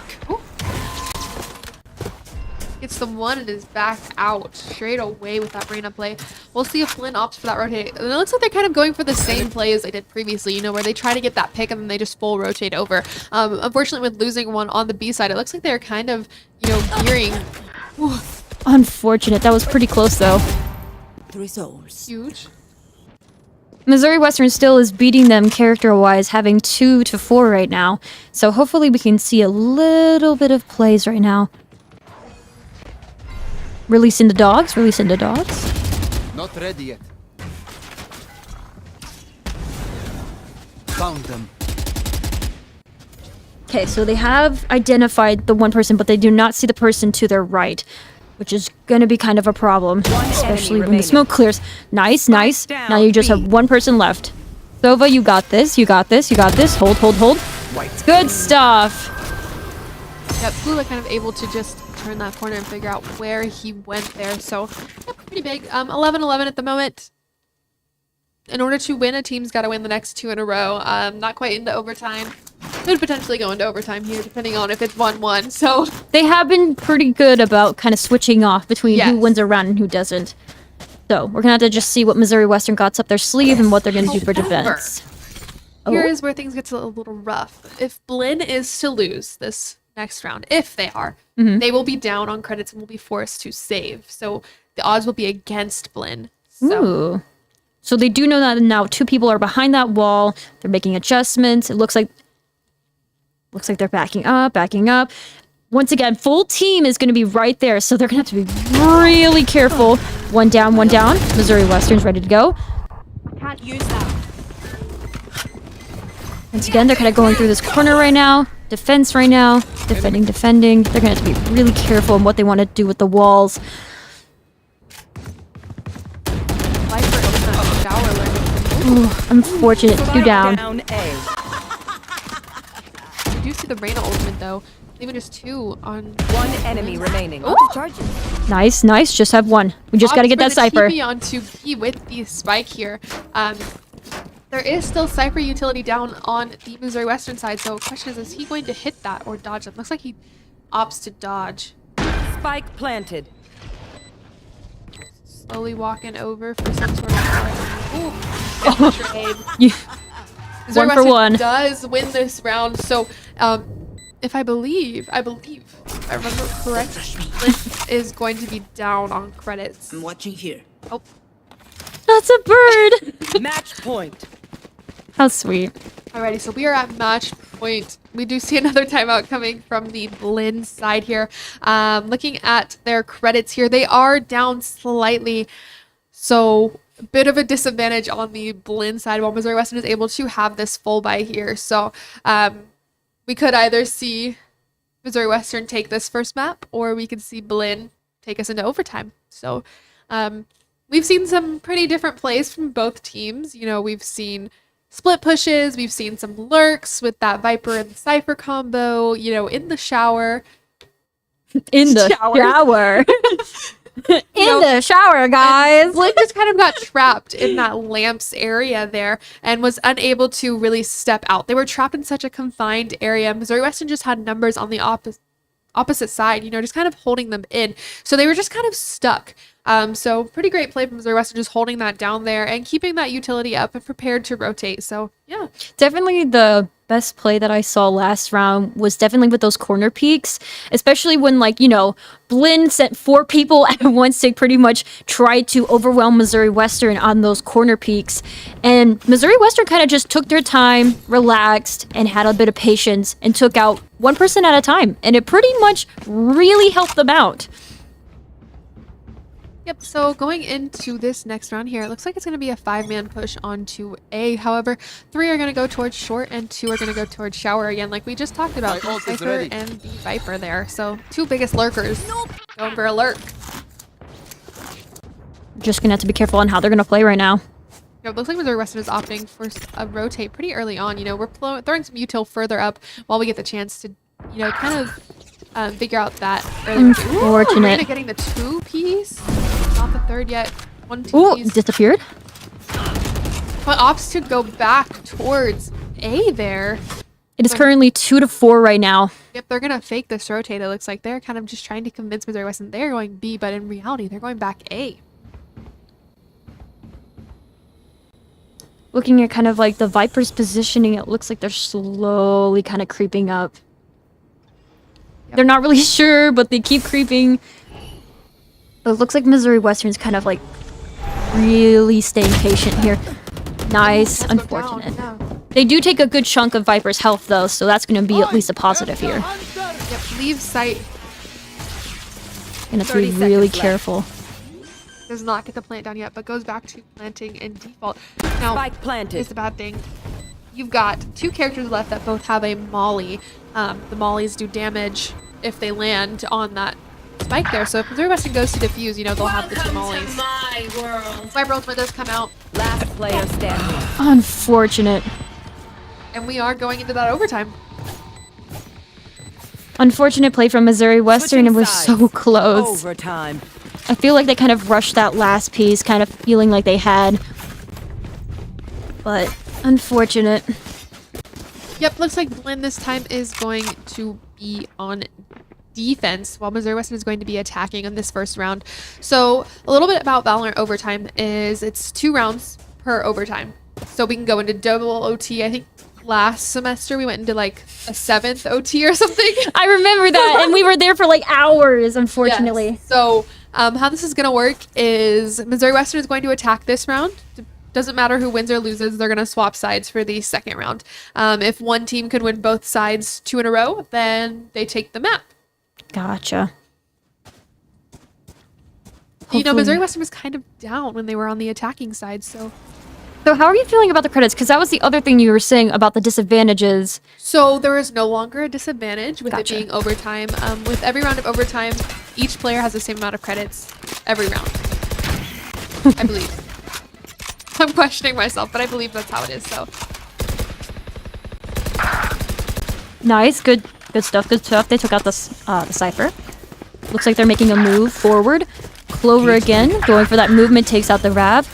gets the one and is back out straight away with that brain play. We'll see if Blinn opts for that rotate. And it looks like they're kind of going for the same play as they did previously, where they try to get that pick and then they just full rotate over. Unfortunately, with losing one on the B side, it looks like they're kind of, gearing. Unfortunate. That was pretty close, though. 3 souls. Huge. Missouri Western still is beating them character-wise, having 2 to 4 right now. So hopefully we can see a little bit of plays right now. Releasing the dogs, releasing the dogs. Not ready yet. Found them. Okay, so they have identified the one person, but they do not see the person to their right, which is going to be kind of a problem, especially when the remaining. smoke clears. Nice, nice. down, Now you just have B. one person left. Sova, you got this. You got this. You got this. Hold, hold, hold. Good stuff. Yep, Flula kind of able to just turn that corner and figure out where he went there. So, yep, pretty big. 11-11 at the moment. In order to win, a team's got to win the next 2 in a row. Not quite into overtime. Could potentially go into overtime here, depending on if it's 1-1. So They have been pretty good about kind of switching off between Yes. who wins a round and who doesn't. So we're going to have to just see what Missouri Western got up their sleeve and what they're going to do for However, defense. here Oh. is where things get a little rough. If Blinn is to lose this next round, if they are, they will be down on credits and will be forced to save. So the odds will be against Blinn. So Ooh. So they do know that now 2 people are behind that wall. They're making adjustments. It looks like they're backing up, backing up. Once again, full team is going to be right there, so they're going to have to be really careful. One down, one down. Missouri Western's ready to go. Can't use that. Once again, they're kind of going through this corner right now. Defense right now. Defending, defending. They're going to have to be really careful in what they want to do with the walls. Viper opens that shower lane. Ooh, unfortunate. 2 down. Down A. You do see the Reyna ultimate though. Even just 2 on One enemy remaining. Charges. Nice, nice. Just have 1. We just got to get that Cypher. TP onto B with the spike here. There is still Cypher utility down on the Missouri Western side, so the question is he going to hit that or dodge it? Looks like he opts to dodge. Spike planted. Slowly walking over for some sort of Ooh, trade. You, Missouri 1 for Western 1. does win this round, so if I believe, if I remember correctly, Blinn is going to be down on credits. I'm watching here. Oh, That's a bird. Match point. How sweet. alrighty, so we are at match point. We do see another timeout coming from the Blinn side here. Looking at their credits here, they are down slightly, so a bit of a disadvantage on the Blinn side, while Missouri Western is able to have this full buy here. So we could either see Missouri Western take this first map, or we could see Blinn take us into overtime. So we've seen some pretty different plays from both teams. You know, we've seen split pushes, we've seen some lurks with that Viper and Cypher combo, you know, in the shower. In the shower. In the shower, guys. Blinn just kind of got trapped in that lamps area there and was unable to really step out. They were trapped in such a confined area. Missouri Western just had numbers on the opposite side, you know, just kind of holding them in. So they were just kind of stuck. So pretty great play from Missouri Western, just holding that down there and keeping that utility up and prepared to rotate. So yeah. Definitely the best play that I saw last round was definitely with those corner peaks, especially when, like, you know, Blinn sent 4 people at once to pretty much try to overwhelm Missouri Western on those corner peaks. And Missouri Western kind of just took their time, relaxed, and had a bit of patience and took out 1 person at a time. And it pretty much really helped them out. Yep, so going into this next round here, it looks like it's going to be a 5-man push onto A. However, 3 are going to go towards short and 2 are going to go towards shower again, like we just talked about. My ult is Cypher ready. and the Viper there. So 2 biggest lurkers going for a lurk. Just gonna have to be careful on how they're gonna play right now. It looks like Missouri Western is opting for a rotate pretty early on. You know, we're throwing some util further up while we get the chance to, you know, kind of figure out that early. Unfortunate. Reyna getting the 2-piece. Not the 3rd yet. 1 Ooh, 2-piece. disappeared. But opts to go back towards A there. It is currently 2-4 right now. Yep, they're going to fake this rotate. It looks like they're kind of just trying to convince Missouri Western they're going B, but in reality, they're going back A. Looking at kind of like the Viper's positioning, it looks like they're slowly kind of creeping up. They're not really sure, but they keep creeping. But it looks like Missouri Western's kind of like really staying patient here. Nice. Let's go Unfortunate. down, yeah. They do take a good chunk of Viper's health though, so that's going to be at least a positive here. Yep, leave sight. Gonna have to 30 be really seconds left. careful. Does not get the plant down yet, but goes back to planting in default. Now, Spike planted. here's the bad thing. You've got 2 characters left that both have a molly. The mollies do damage if they land on that spike there. So if Missouri Western goes to defuse, you know, they'll have the 2 mollies. my world. Viper ultimate does come out, Last player standing. Unfortunate. and we are going into that overtime. Unfortunate play from Missouri Western. It was so Switching close. Overtime. I feel like they kind of rushed that last piece, kind of feeling like they had. But unfortunate. Yep, looks like Blinn this time is going to be on defense while Missouri Western is going to be attacking in this first round. So a little bit about Valorant overtime is it's 2 rounds per overtime. So we can go into double OT. I think last semester we went into like a 7th OT or something. I remember that, and we were there for like hours, unfortunately. Yes. So how this is going to work is Missouri Western is going to attack this round. Doesn't matter who wins or loses, they're going to swap sides for the second round. If one team could win both sides 2 in a row, then they take the map. Gotcha. You know, Hopefully- Missouri Western was kind of down when they were on the attacking side, so So how are you feeling about the credits? Because that was the other thing you were saying about the disadvantages. there is no longer a disadvantage with Gotcha. it being overtime. With every round of overtime, each player has the same amount of credits every round. I believe. I'm questioning myself, but I believe that's how it is. So Nice, good stuff, good stuff. They took out the Cypher. Looks like they're making a move forward. Clover again, going for that movement, takes out the Rav.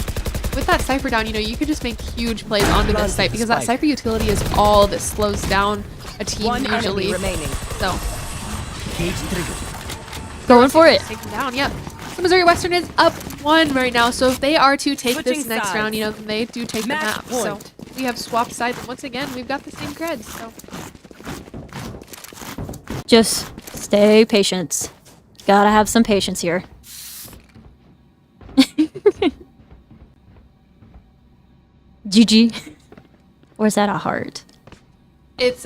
with that Cypher down, you know, you can just make huge plays onto this site because that Cypher utility is all that slows down a team One usually. enemy remaining. So Cage trigger. Going for it. take them down, yep. So Missouri Western is up 1 right now, so if they are to take this Switching next sides. round, you know, they do take the Match map. point. So we have swapped sides, and once again, we've got the same creds. So Just stay patient. Gotta have some patience here. GG. Or is that a heart? it's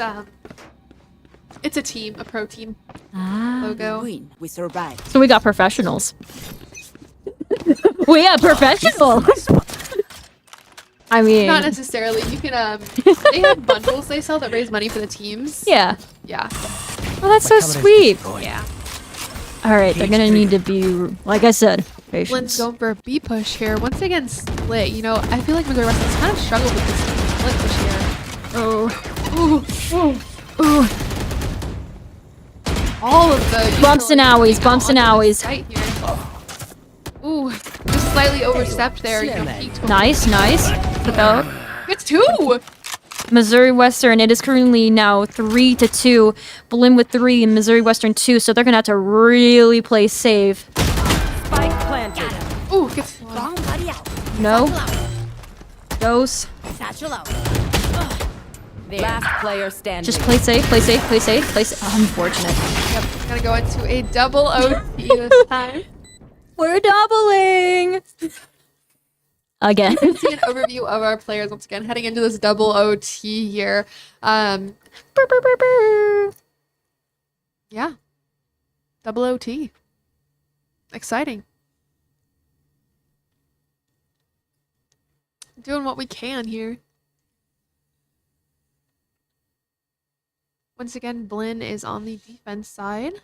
a team, a pro team logo. Win, we survive. So we got professionals. We got professionals. I mean, Not necessarily. You can they have bundles they sell that raise money for the teams. yeah. Yeah. Oh, that's so sweet. Yeah. All right, they're gonna need to be, like I said, Blinn's patient. going for a B push here. Once again, split. You know, I feel like Missouri Western's kind of struggled with this split push here. Oh, ooh. All of the Bumps and owies, bumps and owies. Right here. Ooh, just slightly overstepped there. You know, peeked before- Nice, nice. Took out. It's 2. Missouri Western. It is currently now 3-2. Blinn with 3 and Missouri Western 2. So they're gonna have to really play safe. Spike planted. Ooh, gets one. Bomb buddy out. No. Dose. Satchel out. Last player standing. Just play safe, play safe, play safe, play safe. Unfortunate. Yep, gonna go into a double OT this time. We're doubling. Again. See an overview of our players once again heading into this double OT here. Brr, brr, brr, brr. Yeah, double OT. Exciting. Doing what we can here. Once again, Blinn is on the defense side.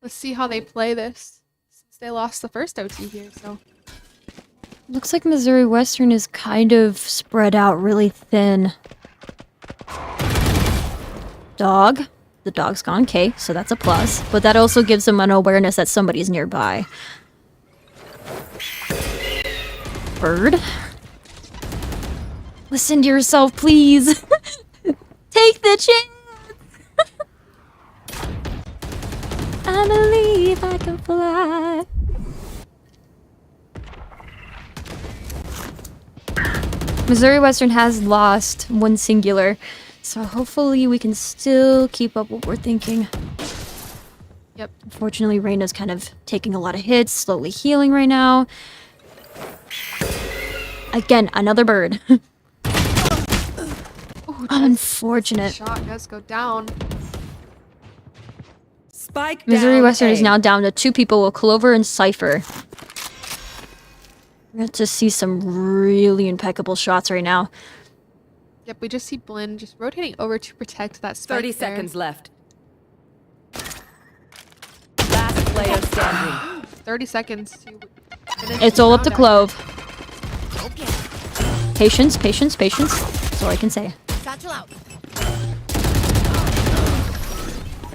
Let's see how they play this since they lost the first OT here. So Looks like Missouri Western is kind of spread out really thin. Dog. The dog's gone K, so that's a plus. But that also gives them an awareness that somebody's nearby. Bird. Listen to yourself, please. Take the chance. I believe I can fly. Missouri Western has lost 1 singular, so hopefully we can still keep up what we're thinking. yep, Unfortunately, Reyna's kind of taking a lot of hits, slowly healing right now. Again, another bird. Unfortunate. shot does go down. Spike Missouri down Western is A. now down to 2 people with Clover and Cypher. We're going to see some really impeccable shots right now. Yep, we just see Blinn just rotating over to protect that spike 30 there. seconds left. Last player standing. 30 seconds to finish It's the all up to round, Clove. Patience, patience, patience. That's all I can say. Satchel out.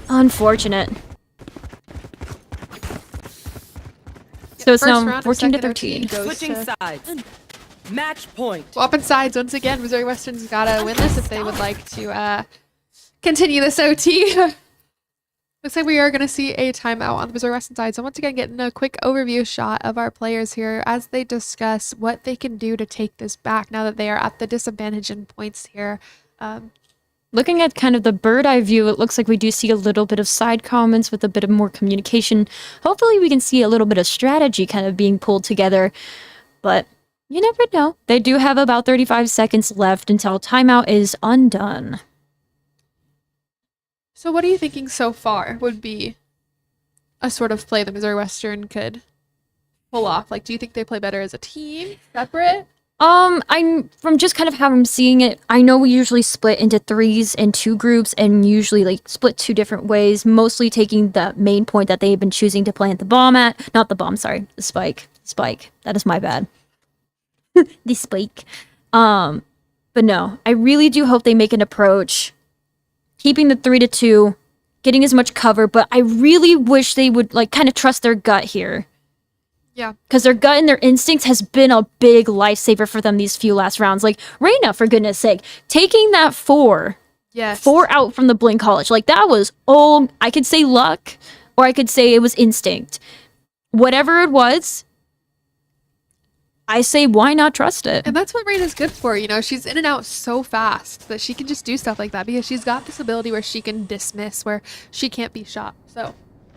Unfortunate. Yep, So it's first now round of 14 to second OT 13. goes Switching to- sides. Match point. Swapping sides once again. Missouri Western's gotta win this if they would like to continue this OT. Looks like we are gonna see a timeout on the Missouri Western side. So once again, getting a quick overview shot of our players here as they discuss what they can do to take this back now that they are at the disadvantage in points here. Looking at kind of the bird eye view, it looks like we do see a little bit of side comments with a bit of more communication. Hopefully we can see a little bit of strategy kind of being pulled together. But you never know. They do have about 35 seconds left until timeout is undone. So what are you thinking so far would be a sort of play that Missouri Western could pull off? Like, do you think they play better as a team, separate? I'm from just kind of how I'm seeing it. I know we usually split into 3s and 2 groups and usually like split 2 different ways, mostly taking the main point that they've been choosing to plant the bomb at. Not the bomb, sorry, the spike. Spike. That is my bad. The spike. But no, I really do hope they make an approach keeping the 3 to 2, getting as much cover, but I really wish they would like kind of trust their gut here. Yeah. Because their gut and their instincts has been a big lifesaver for them these few last rounds. Like, Reyna, for goodness sake, taking that 4 Yes. out from the Blinn College, like, that was, I could say luck, or I could say it was instinct. Whatever it was, I say, why not trust it? And that's what Reyna's good for, you know, she's in and out so fast that she can just do stuff like that because she's got this ability where she can dismiss, where she can't be shot. So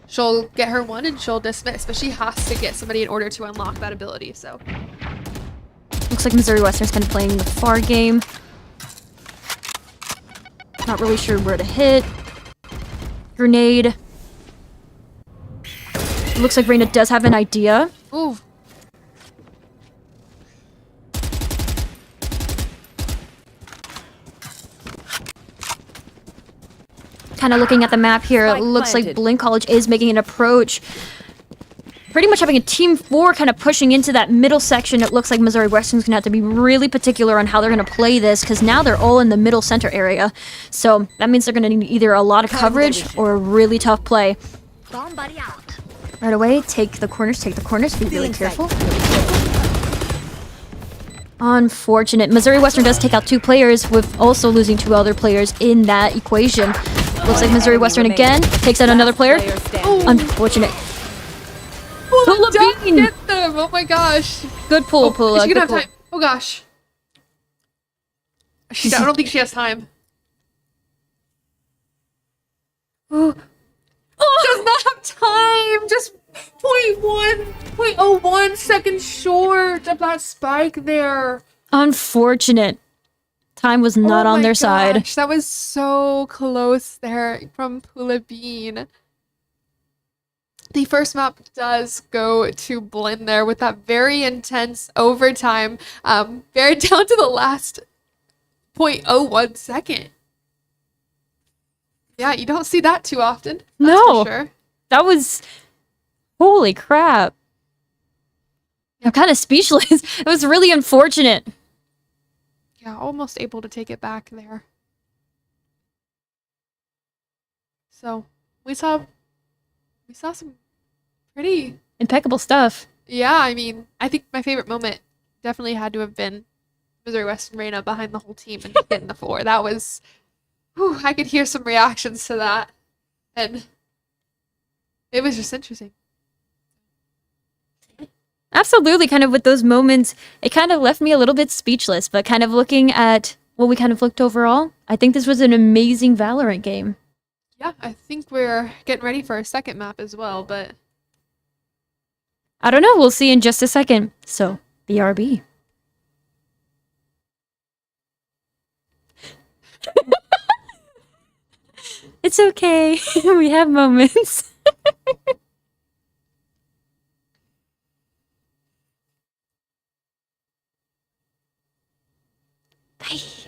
she'll get her 1 and she'll dismiss, but she has to get somebody in order to unlock that ability, so. Looks like Missouri Western's kind of playing the far game. Not really sure where to hit. Grenade. Looks like Reyna does have an idea. Ooh. Kind of looking at the map here, it Spike looks like planted. Blinn College is making an approach. Pretty much having a team 4 kind of pushing into that middle section. It looks like Missouri Western's going to have to be really particular on how they're going to play this because now they're all in the middle center area. So that means they're going to need either a lot of coverage or a really tough play. Bomb buddy out. Right away, take the corners, be really careful. Unfortunate. Missouri Western does take out 2 players with also losing 2 other players in that equation. Looks like Missouri Western again takes out another player. Player standing. Unfortunate. Don't Bean! get them! Oh my gosh. Good pull, Pula. Is she Good gonna have pull. time? Oh gosh. I don't think she has time. Does not have time. Just 0.1 seconds short of that spike there. Unfortunate. Time was not Oh on my their side. gosh, that was so close there from Pula Bean. The first map does go to Blinn there with that very intense overtime, very down to the last 0.01 second. Yeah, you don't see that too often. That's No. for sure. That was... Holy crap. I'm kind of speechless. It was really unfortunate. Yeah, almost able to take it back there. So we saw some pretty. Impeccable stuff. Yeah, I mean, I think my favorite moment definitely had to have been Missouri Western Reyna behind the whole team and just getting the 4. That was, whew, I could hear some reactions to that, and it was just interesting. Absolutely, kind of with those moments, it kind of left me a little bit speechless, but kind of looking at what we kind of looked overall, I think this was an amazing Valorant game. Yeah, I think we're getting ready for a second map as well, but I don't know, we'll see in just a second. So, BRB. It's okay, we have moments. Bye.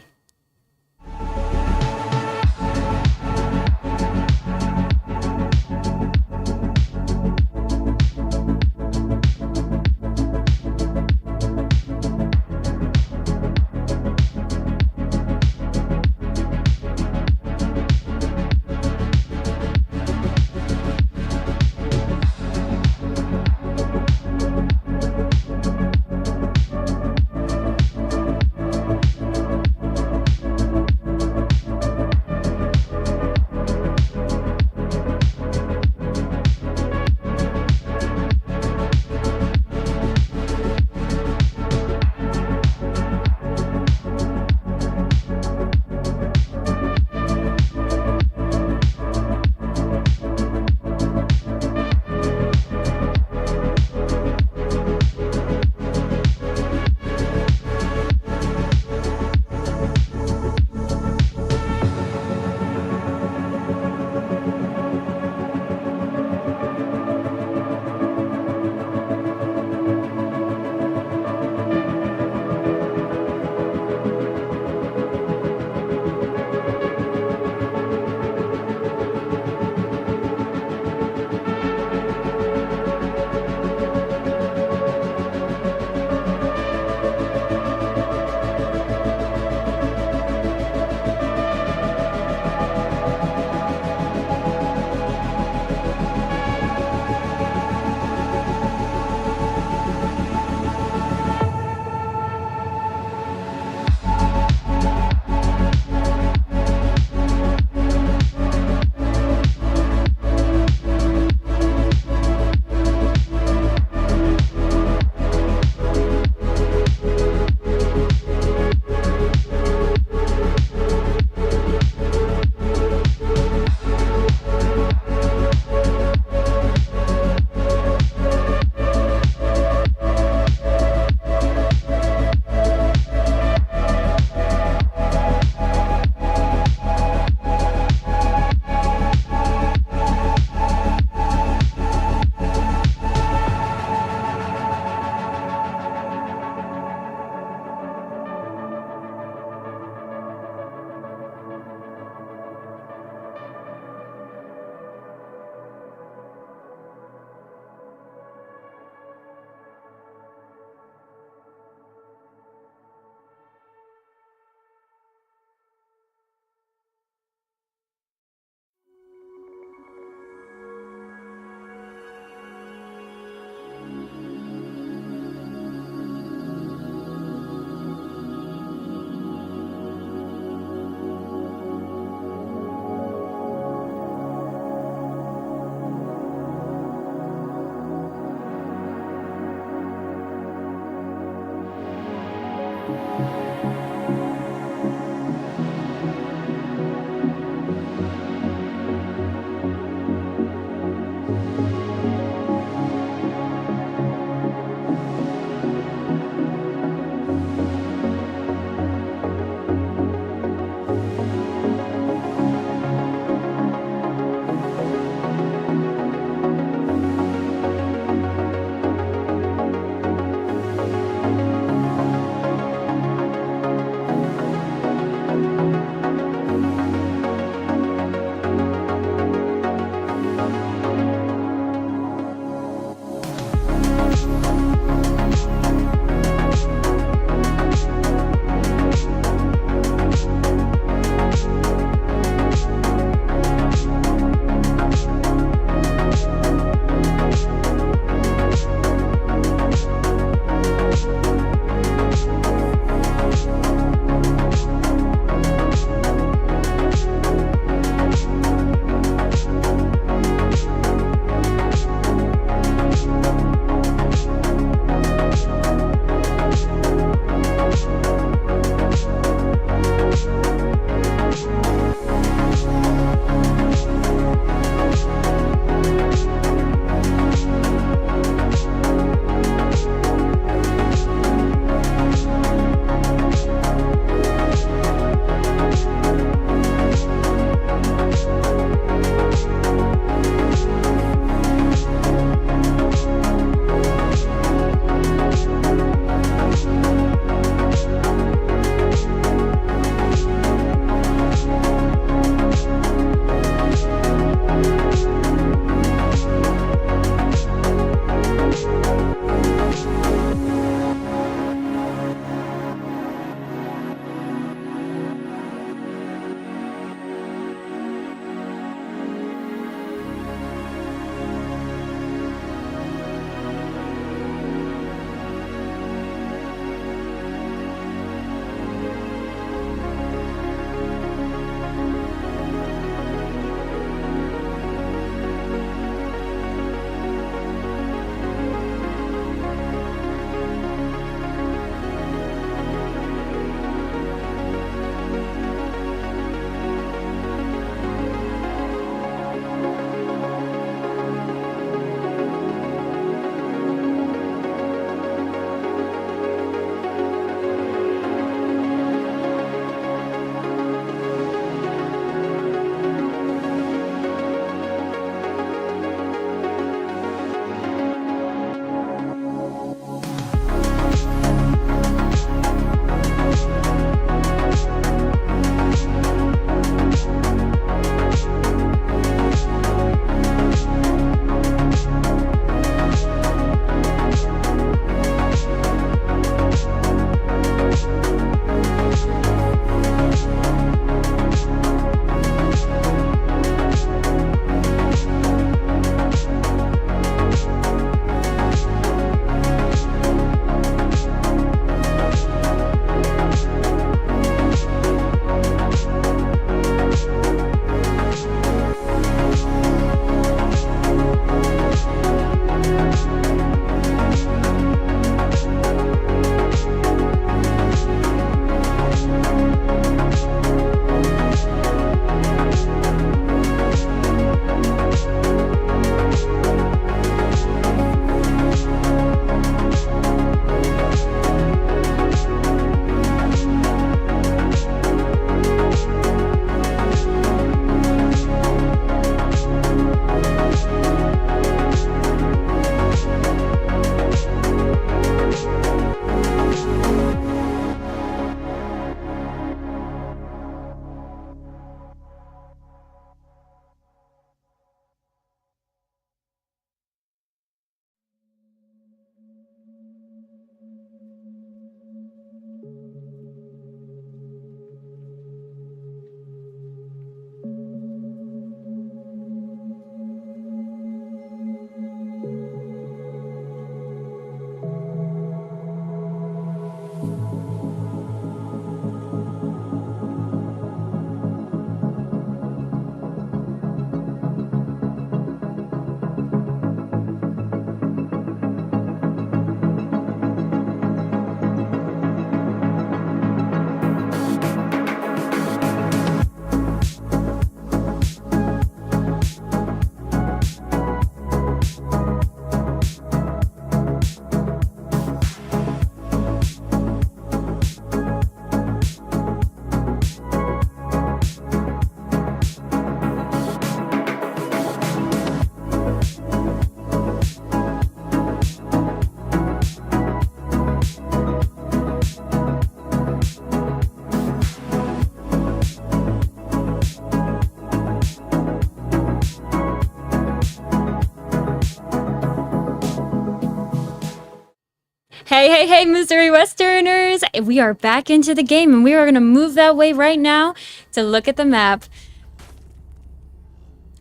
Hey, Missouri Westerners! We are back into the game, and we are going to move that way right now to look at the map.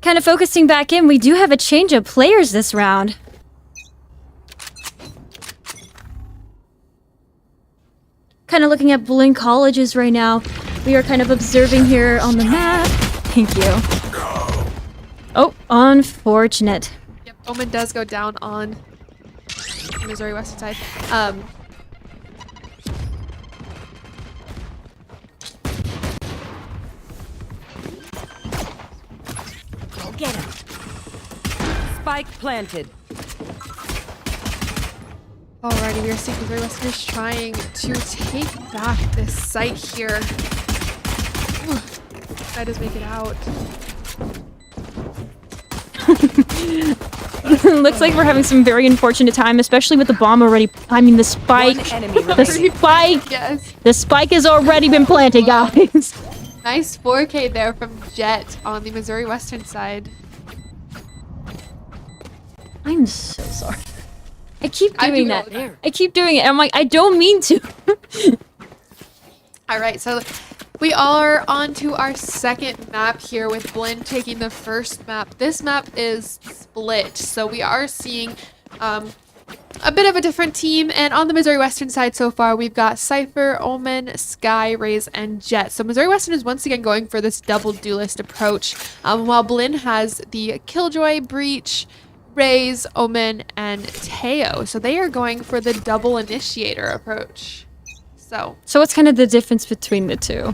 Kind of focusing back in, we do have a change of players this round. Kind of looking at Blinn colleges right now. We are kind of observing here on the map. Thank you. Oh, unfortunate. Yep, Omen does go down on the Missouri Western side. Go get him. Spike planted. Alrighty, we are seeing Missouri Westerners trying to take back this site here. Ooh, try to make it out. Looks like we're having some very unfortunate time, especially with the bomb already. I mean, the spike. One enemy The remaining. spike. Yes. The spike has already been planted, guys. Nice 4K there from Jet on the Missouri Western side. I'm so sorry. I keep I do doing all that. the time. I keep doing it. I'm like, I don't mean to. Alright, so we are on to our second map here with Blinn taking the first map. This map is split, so we are seeing a bit of a different team. And on the Missouri Western side so far, we've got Cypher, Omen, Sky, Raze, and Jet. So Missouri Western is once again going for this double duelist approach, while Blinn has the Killjoy, Breach, Raze, Omen, and Teo. So they are going for the double initiator approach. So So what's kind of the difference between the two?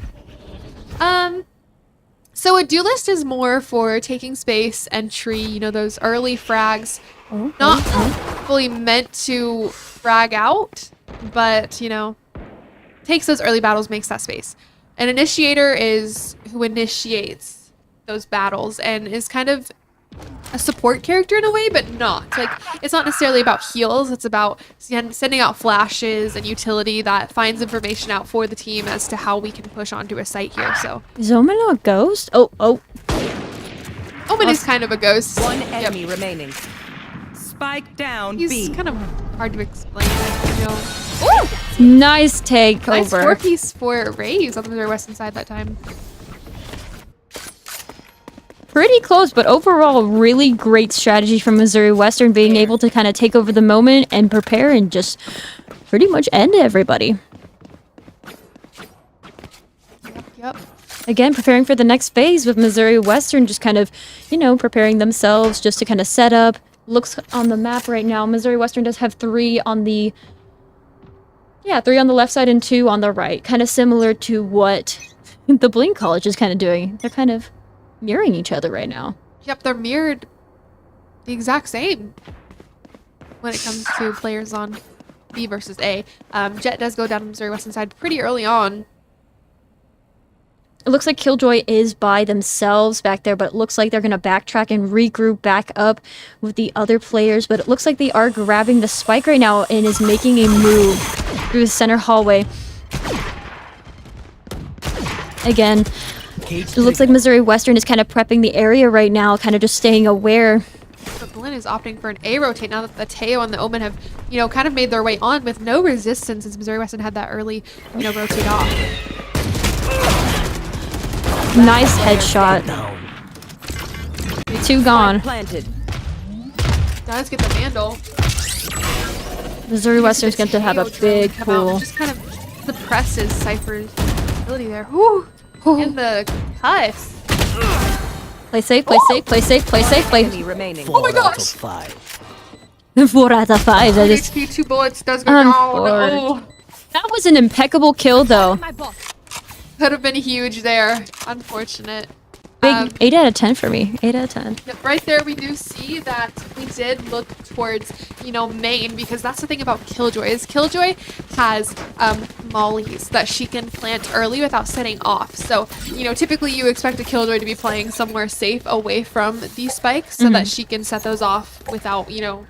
So a duelist is more for taking space, entry, you know, those early frags. Not fully meant to frag out, but, you know, takes those early battles, makes that space. An initiator is who initiates those battles and is kind of a support character in a way, but not. Like, it's not necessarily about heals, it's about sending out flashes and utility that finds information out for the team as to how we can push onto a site here. So Is Omen a ghost? Oh. Omen is kind of a ghost. One Yep. enemy remaining. Spike down He's B. kind of hard to explain, you know. Nice takeover. Nice 4-piece for Raze on the Missouri Western side that time. Pretty close, but overall, really great strategy from Missouri Western, being able to kind of take over the moment and prepare and just pretty much end everybody. Yep. Again, preparing for the next phase with Missouri Western, just kind of, you know, preparing themselves just to kind of set up. Looks on the map right now, Missouri Western does have 3 on the... Yeah, 3 on the left side and 2 on the right. Kind of similar to what the Blinn College is kind of doing. They're kind of mirroring each other right now. Yep, they're mirrored the exact same when it comes to players on B versus A. Jet does go down on the Missouri Western side pretty early on. It looks like Killjoy is by themselves back there, but it looks like they're going to backtrack and regroup back up with the other players. But it looks like they are grabbing the spike right now and is making a move through the center hallway. Again, it looks like Missouri Western is kind of prepping the area right now, kind of just staying aware. But Blinn is opting for an A rotate now that the Teo and the Omen have, you know, kind of made their way on with no resistance since Missouri Western had that early, you know, rotate off. Nice headshot. 2 gone. Planted. Does get the Vandal. Missouri Western's going to have a Teo drone big come out and pool. just kind of suppresses Cypher's ability there. Whew. In the cuts. Play safe, play safe, play safe, play safe, play. Enemy remaining. Oh my gosh! 4 out of 5. That is... HP, 2 bullets does go down. Unfortunate. Oh. That was an impeccable kill, though. Could have been huge there. Unfortunate. Big 8 out of 10 for me. 8 out of 10. Yep, right there we do see that we did look towards, you know, main, because that's the thing about Killjoy is Killjoy has mollies that she can plant early without setting off. So, you know, typically you expect a Killjoy to be playing somewhere safe away from these spikes so that she can set those off without, you know,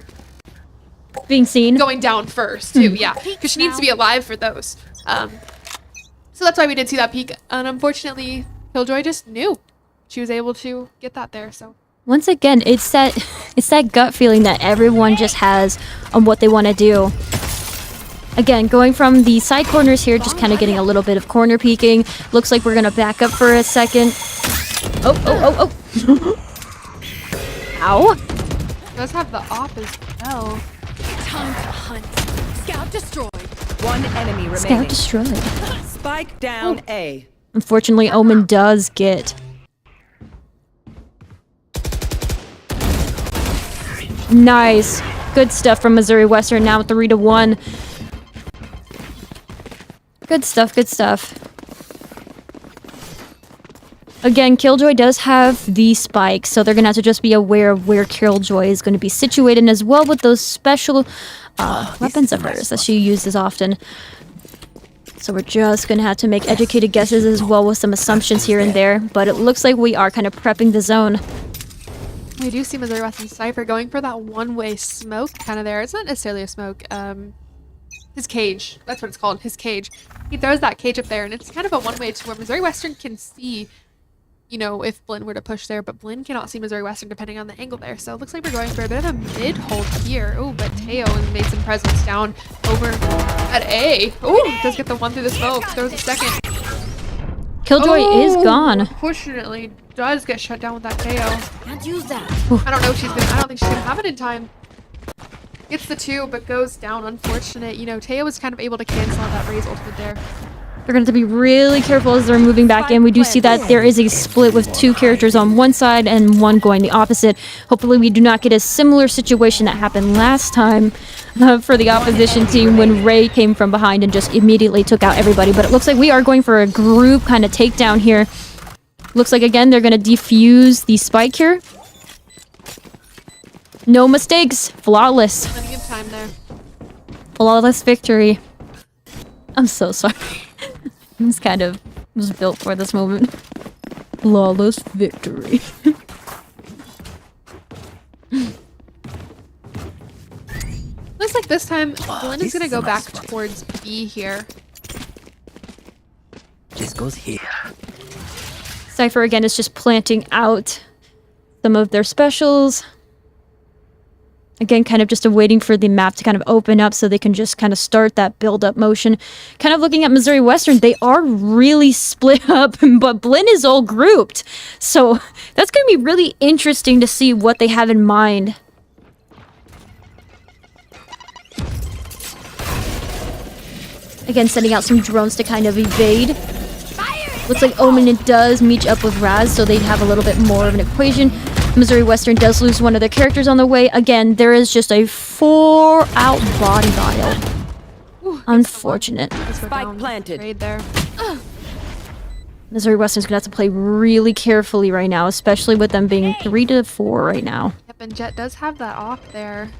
Being seen. going down first too. Yeah, because she needs to be alive for those. So that's why we did see that peak, and unfortunately Killjoy just knew she was able to get that there. So Once again, it's that gut feeling that everyone just has on what they want to do. Again, going from the side corners here, just kind of getting a little bit of corner peeking. Looks like we're going to back up for a second. Oh. Ow. Does have the op as well. Time to hunt. Scout destroyed. One enemy remaining. Scout destroyed. Spike down A. Unfortunately, Omen does get. Nice. Good stuff from Missouri Western, now 3-1. Good stuff, good stuff. Again, Killjoy does have the spike, so they're going to have to just be aware of where Killjoy is going to be situated, as well with those special weapons of hers that she uses often. So we're just going to have to make educated guesses as well with some assumptions here and there, but it looks like we are kind of prepping the zone. We do see Missouri Western Cypher going for that one-way smoke kind of there. It's not necessarily a smoke. His cage. That's what it's called. His cage. He throws that cage up there, and it's kind of a one-way to where Missouri Western can see, you know, if Blinn were to push there, but Blinn cannot see Missouri Western depending on the angle there. So it looks like we're going for a bit of a mid-hold here. Oh, but Teo has made some presence down over at A. Oh, does get the one through the smoke. Throws a second. Killjoy is gone. Unfortunately, does get shut down with that Teo. Can't use that. I don't know if she's gonna. I don't think she's gonna have it in time. Gets the 2, but goes down. Unfortunate. You know, Teo was kind of able to cancel out that Raze ultimate there. They're going to have to be really careful as they're moving back in. We do see that there is a split with 2 characters on one side and one going the opposite. Hopefully we do not get a similar situation that happened last time for the opposition team when Ray came from behind and just immediately took out everybody. But it looks like we are going for a group kind of takedown here. Looks like, again, they're going to defuse the spike here. No mistakes. Flawless. Plenty of time there. Flawless victory. I'm so sorry. This kind of was built for this moment. Flawless victory. Looks like this time Blinn is gonna go back towards B here. This goes here. Cypher again is just planting out some of their specials. Again, kind of just waiting for the map to kind of open up so they can just kind of start that build-up motion. Kind of looking at Missouri Western, they are really split up, but Blinn is all grouped. So that's going to be really interesting to see what they have in mind. Again, sending out some drones to kind of evade. Looks like Omen does meet up with Raz, so they have a little bit more of an equation. Missouri Western does lose one of their characters on the way. Again, there is just a 4-out body dial. Ooh, Unfortunate. Spike planted. Raid there. Missouri Western's gonna have to play really carefully right now, especially with them being 3-4 right now. Yep, and Jet does have that off there.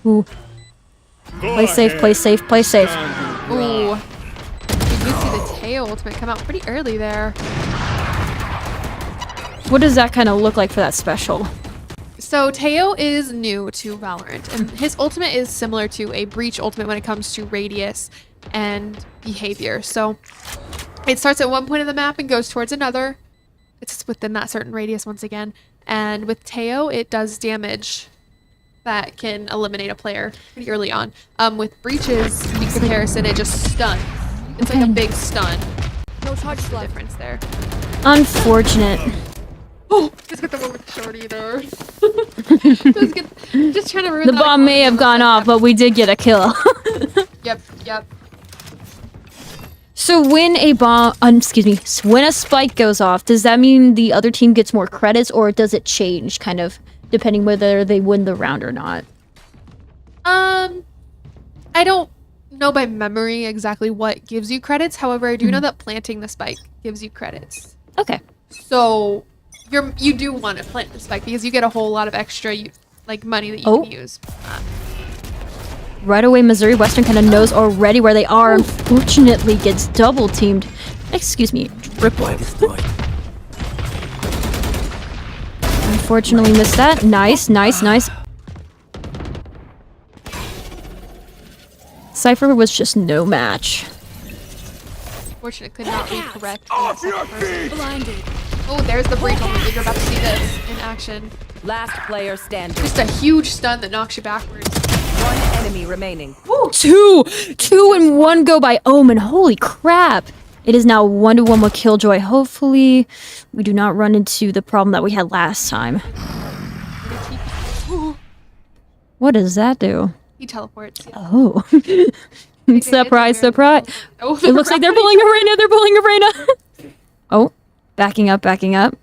Ooh. Play safe, play safe, play safe. Ooh. You do see the tail ultimate come out pretty early there. What does that kind of look like for that special? So Teo is new to Valorant, and his ultimate is similar to a breach ultimate when it comes to radius and behavior. So it starts at one point of the map and goes towards another. It's within that certain radius once again. And with Teo, it does damage that can eliminate a player pretty early on. With breaches, in comparison, it just stuns. It's like a big stun. No charge The left. difference there. Unfortunate. Oh, just get the one with the shorty there. just trying to ruin The that bomb may have gone off, but we did get a kill. Yep, yep. So when a bomb, when a spike goes off, does that mean the other team gets more credits, or does it change, kind of, depending whether they win the round or not? I don't know by memory exactly what gives you credits. However, I do know that planting the spike gives you credits. Okay. So you do want to plant the spike because you get a whole lot of extra money that you can use. Right away, Missouri Western kind of knows already where they are. Unfortunately, gets double teamed. Excuse me, triple. Unfortunately, missed that. Nice, nice, nice. Cypher was just no match. Fortunate could not be correct. For that second person. Blinded. Oh, there's the breach ultimate. You're about to see this in action. Last player standing. Just a huge stun that knocks you backwards. One enemy remaining. Two and one go by Omen. Holy crap. It is now 1-1 with Killjoy. Hopefully, we do not run into the problem that we had last time. What does that do? He teleports. Yeah. Oh. Surprise, surprise. Oh, It looks like they're pulling a Reyna. They're pulling a Reyna. Oh, backing up, backing up.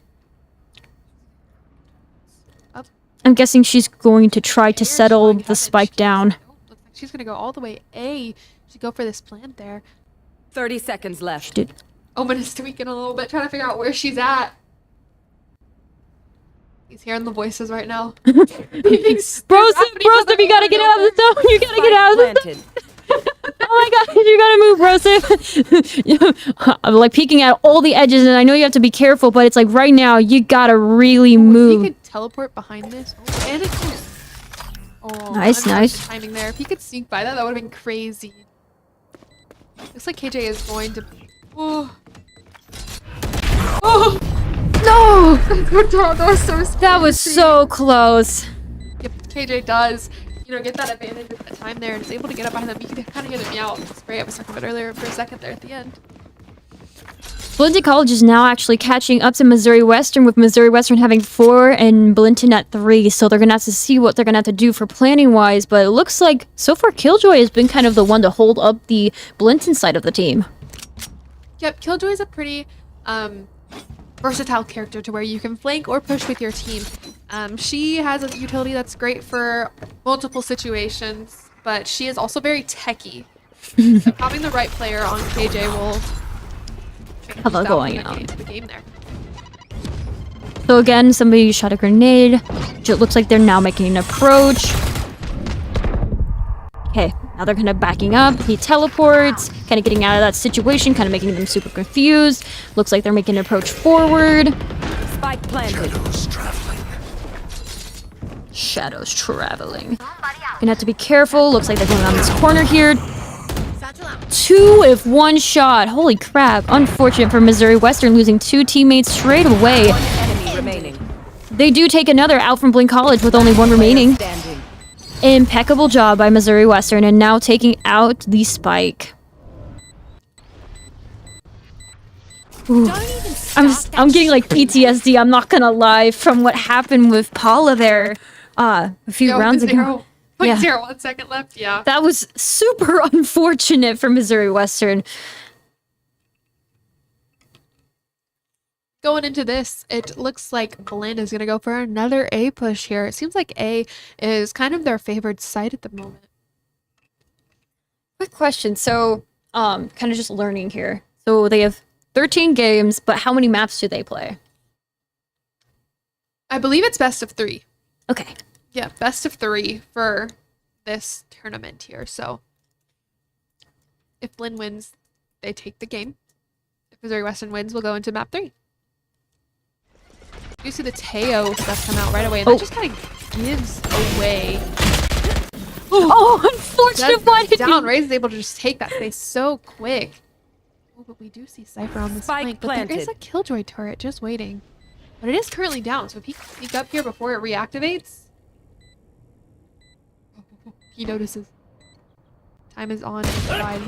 Up. I'm guessing she's going to try to settle the spike down. Looks like she's gonna go all the way A. She go for this plant there. 30 seconds left. Dude. Omen is tweaking a little bit, trying to figure out where she's at. He's hearing the voices right now. Broseph, you gotta get out of the zone. You gotta get out of the zone. Planted. Oh my god, you gotta move, Broseph. I'm like peeking at all the edges, and I know you have to be careful, but it's like right now, you gotta really He move. could teleport behind this. Oh, and it's just... Oh, Nice, unfortunate nice. timing there. If he could sneak by that, that would have been crazy. Looks like KJ is going to... Oh. Oh! No! That was so scary. That was so close. Yep, KJ does, get that advantage at the time there and is able to get up behind them. You can kind of hear them meow. It's great. I was talking about it earlier for a second there at the end. Blinn College is now actually catching up to Missouri Western, with Missouri Western having 4 and Blinton at 3. So they're going to have to see what they're going to have to do for planning-wise. But it looks like, so far, Killjoy has been kind of the one to hold up the Blinton side of the team. Yep, Killjoy is a pretty versatile character to where you can flank or push with your team. She has a utility that's great for multiple situations, but she is also very techy. So having the right player on KJ will Have a going out out. the game there. So again, somebody shot a grenade. It looks like they're now making an approach. Okay, now they're kind of backing up. He teleports, kind of getting out of that situation, kind of making them super confused. Looks like they're making an approach forward. Spike planted. Shadows traveling. Gonna have to be careful. Looks like they're going on this corner here. 2 with 1 shot. Holy crap. Unfortunate for Missouri Western, losing 2 teammates straight away. One enemy remaining. They do take another out from Blinn College with only 1 remaining. Standing. Impeccable job by Missouri Western, and now taking out the spike. Ooh. I'm getting like PTSD, I'm not gonna lie, from what happened with Paula there a few rounds ago. Yeah. 0.01 second left, yeah. That was super unfortunate for Missouri Western. Going into this, it looks like Blinn is going to go for another A push here. It seems like A is kind of their favored site at the moment. Quick question. So, kind of just learning here. So they have 13 games, but how many maps do they play? I believe it's best of 3. Okay. Yeah, best of 3 for this tournament here. So if Blinn wins, they take the game. If Missouri Western wins, we'll go into map 3. You see the Teo stuff come out right away, and that just kind of gives away. Oh, unfortunate one! Down. Raze is able to just take that space so quick. Oh, but we do see Cypher on this Spike flank, but there is planted. a Killjoy turret just waiting. But it is currently down, so if he can sneak up here before it reactivates... He notices. Time is on his side.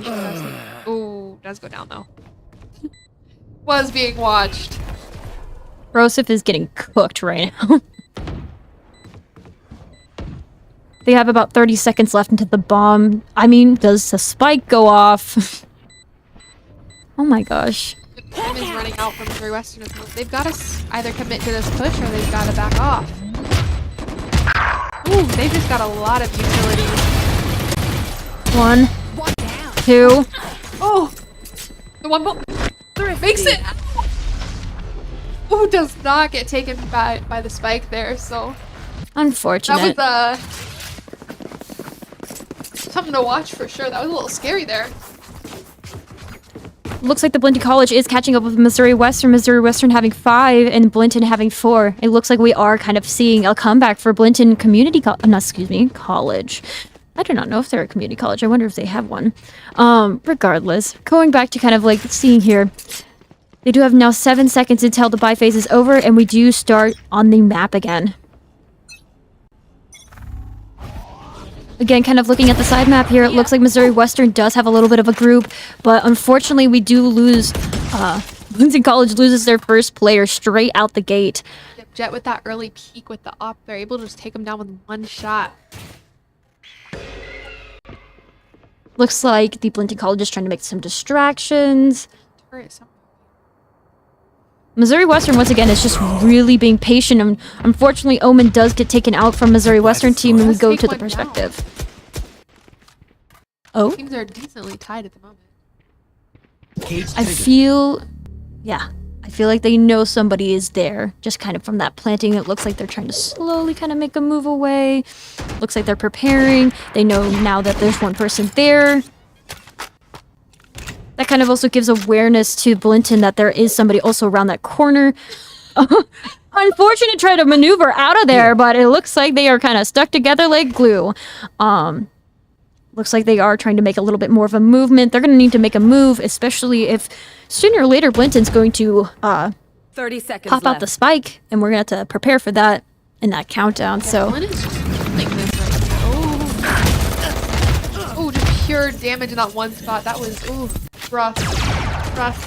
Oh, does go down though. Was being watched. Broseph is getting cooked right now. They have about 30 seconds left into the bomb. I mean, does the spike go off? Oh my gosh. The time is running out from Missouri Western. They've got to either commit to this push or they've got to back off. Ooh, they've just got a lot of utility. 1, 2. Oh! The one ball makes it! Ooh, does not get taken by the spike there, so... Unfortunate. That was something to watch for sure. That was a little scary there. Looks like the Blinton College is catching up with Missouri Western. Missouri Western having 5 and Blinton having 4. It looks like we are kind of seeing a comeback for Blinton Community College. I do not know if they're a community college. I wonder if they have one. Regardless, going back to kind of like seeing here, they do have now 7 seconds until the buy phase is over, and we do start on the map again. Again, kind of looking at the side map here, it looks like Missouri Western does have a little bit of a group, but unfortunately we do lose, Lincoln College loses their first player straight out the gate. Jet with that early peek with the op, they're able to just take him down with one shot. Looks like the Lincoln College is trying to make some distractions. Missouri Western, once again, is just really being patient. And unfortunately, Omen does get taken out from Missouri Western team, and we go to the perspective. Oh? Teams are decently tied at the moment. I feel... Yeah. I feel like they know somebody is there. Just kind of from that planting, it looks like they're trying to slowly kind of make a move away. Looks like they're preparing. They know now that there's one person there. That kind of also gives awareness to Blinton that there is somebody also around that corner. Unfortunate try to maneuver out of there, but it looks like they are kind of stuck together like glue. Looks like they are trying to make a little bit more of a movement. They're going to need to make a move, especially if sooner or later Blinton's going to 30 seconds pop out the spike, and we're going to have to prepare for that in that countdown. So. Blinn is just like this right now. Oh, just pure damage in that one spot. That was rough.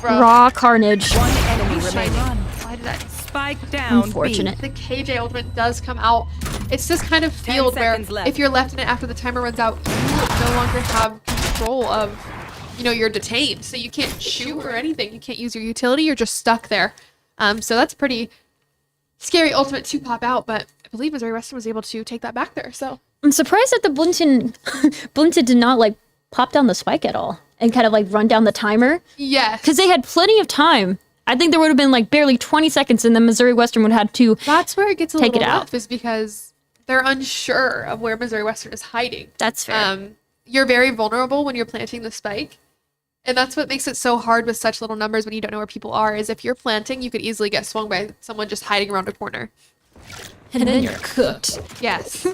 Raw carnage. One enemy remaining. Why did that? Spike down. Unfortunate. The KJ ultimate does come out. It's this kind of field where if you're left in it after the timer runs out, you no longer have control of, you're detained. So you can't shoot or anything. You can't use your utility. You're just stuck there. So that's pretty scary ultimate to pop out, but I believe Missouri Western was able to take that back there. So I'm surprised that the Blinton did not like pop down the spike at all and kind of like run down the timer. yes, Because they had plenty of time. I think there would have been like barely 20 seconds and then Missouri Western would have had to that's where it gets a take little it out. rough, is because they're unsure of where Missouri Western is hiding. That's fair. You're very vulnerable when you're planting the spike. And that's what makes it so hard with such little numbers when you don't know where people are, is if you're planting, you could easily get swung by someone just hiding around a corner. And then you're cooked. Yes.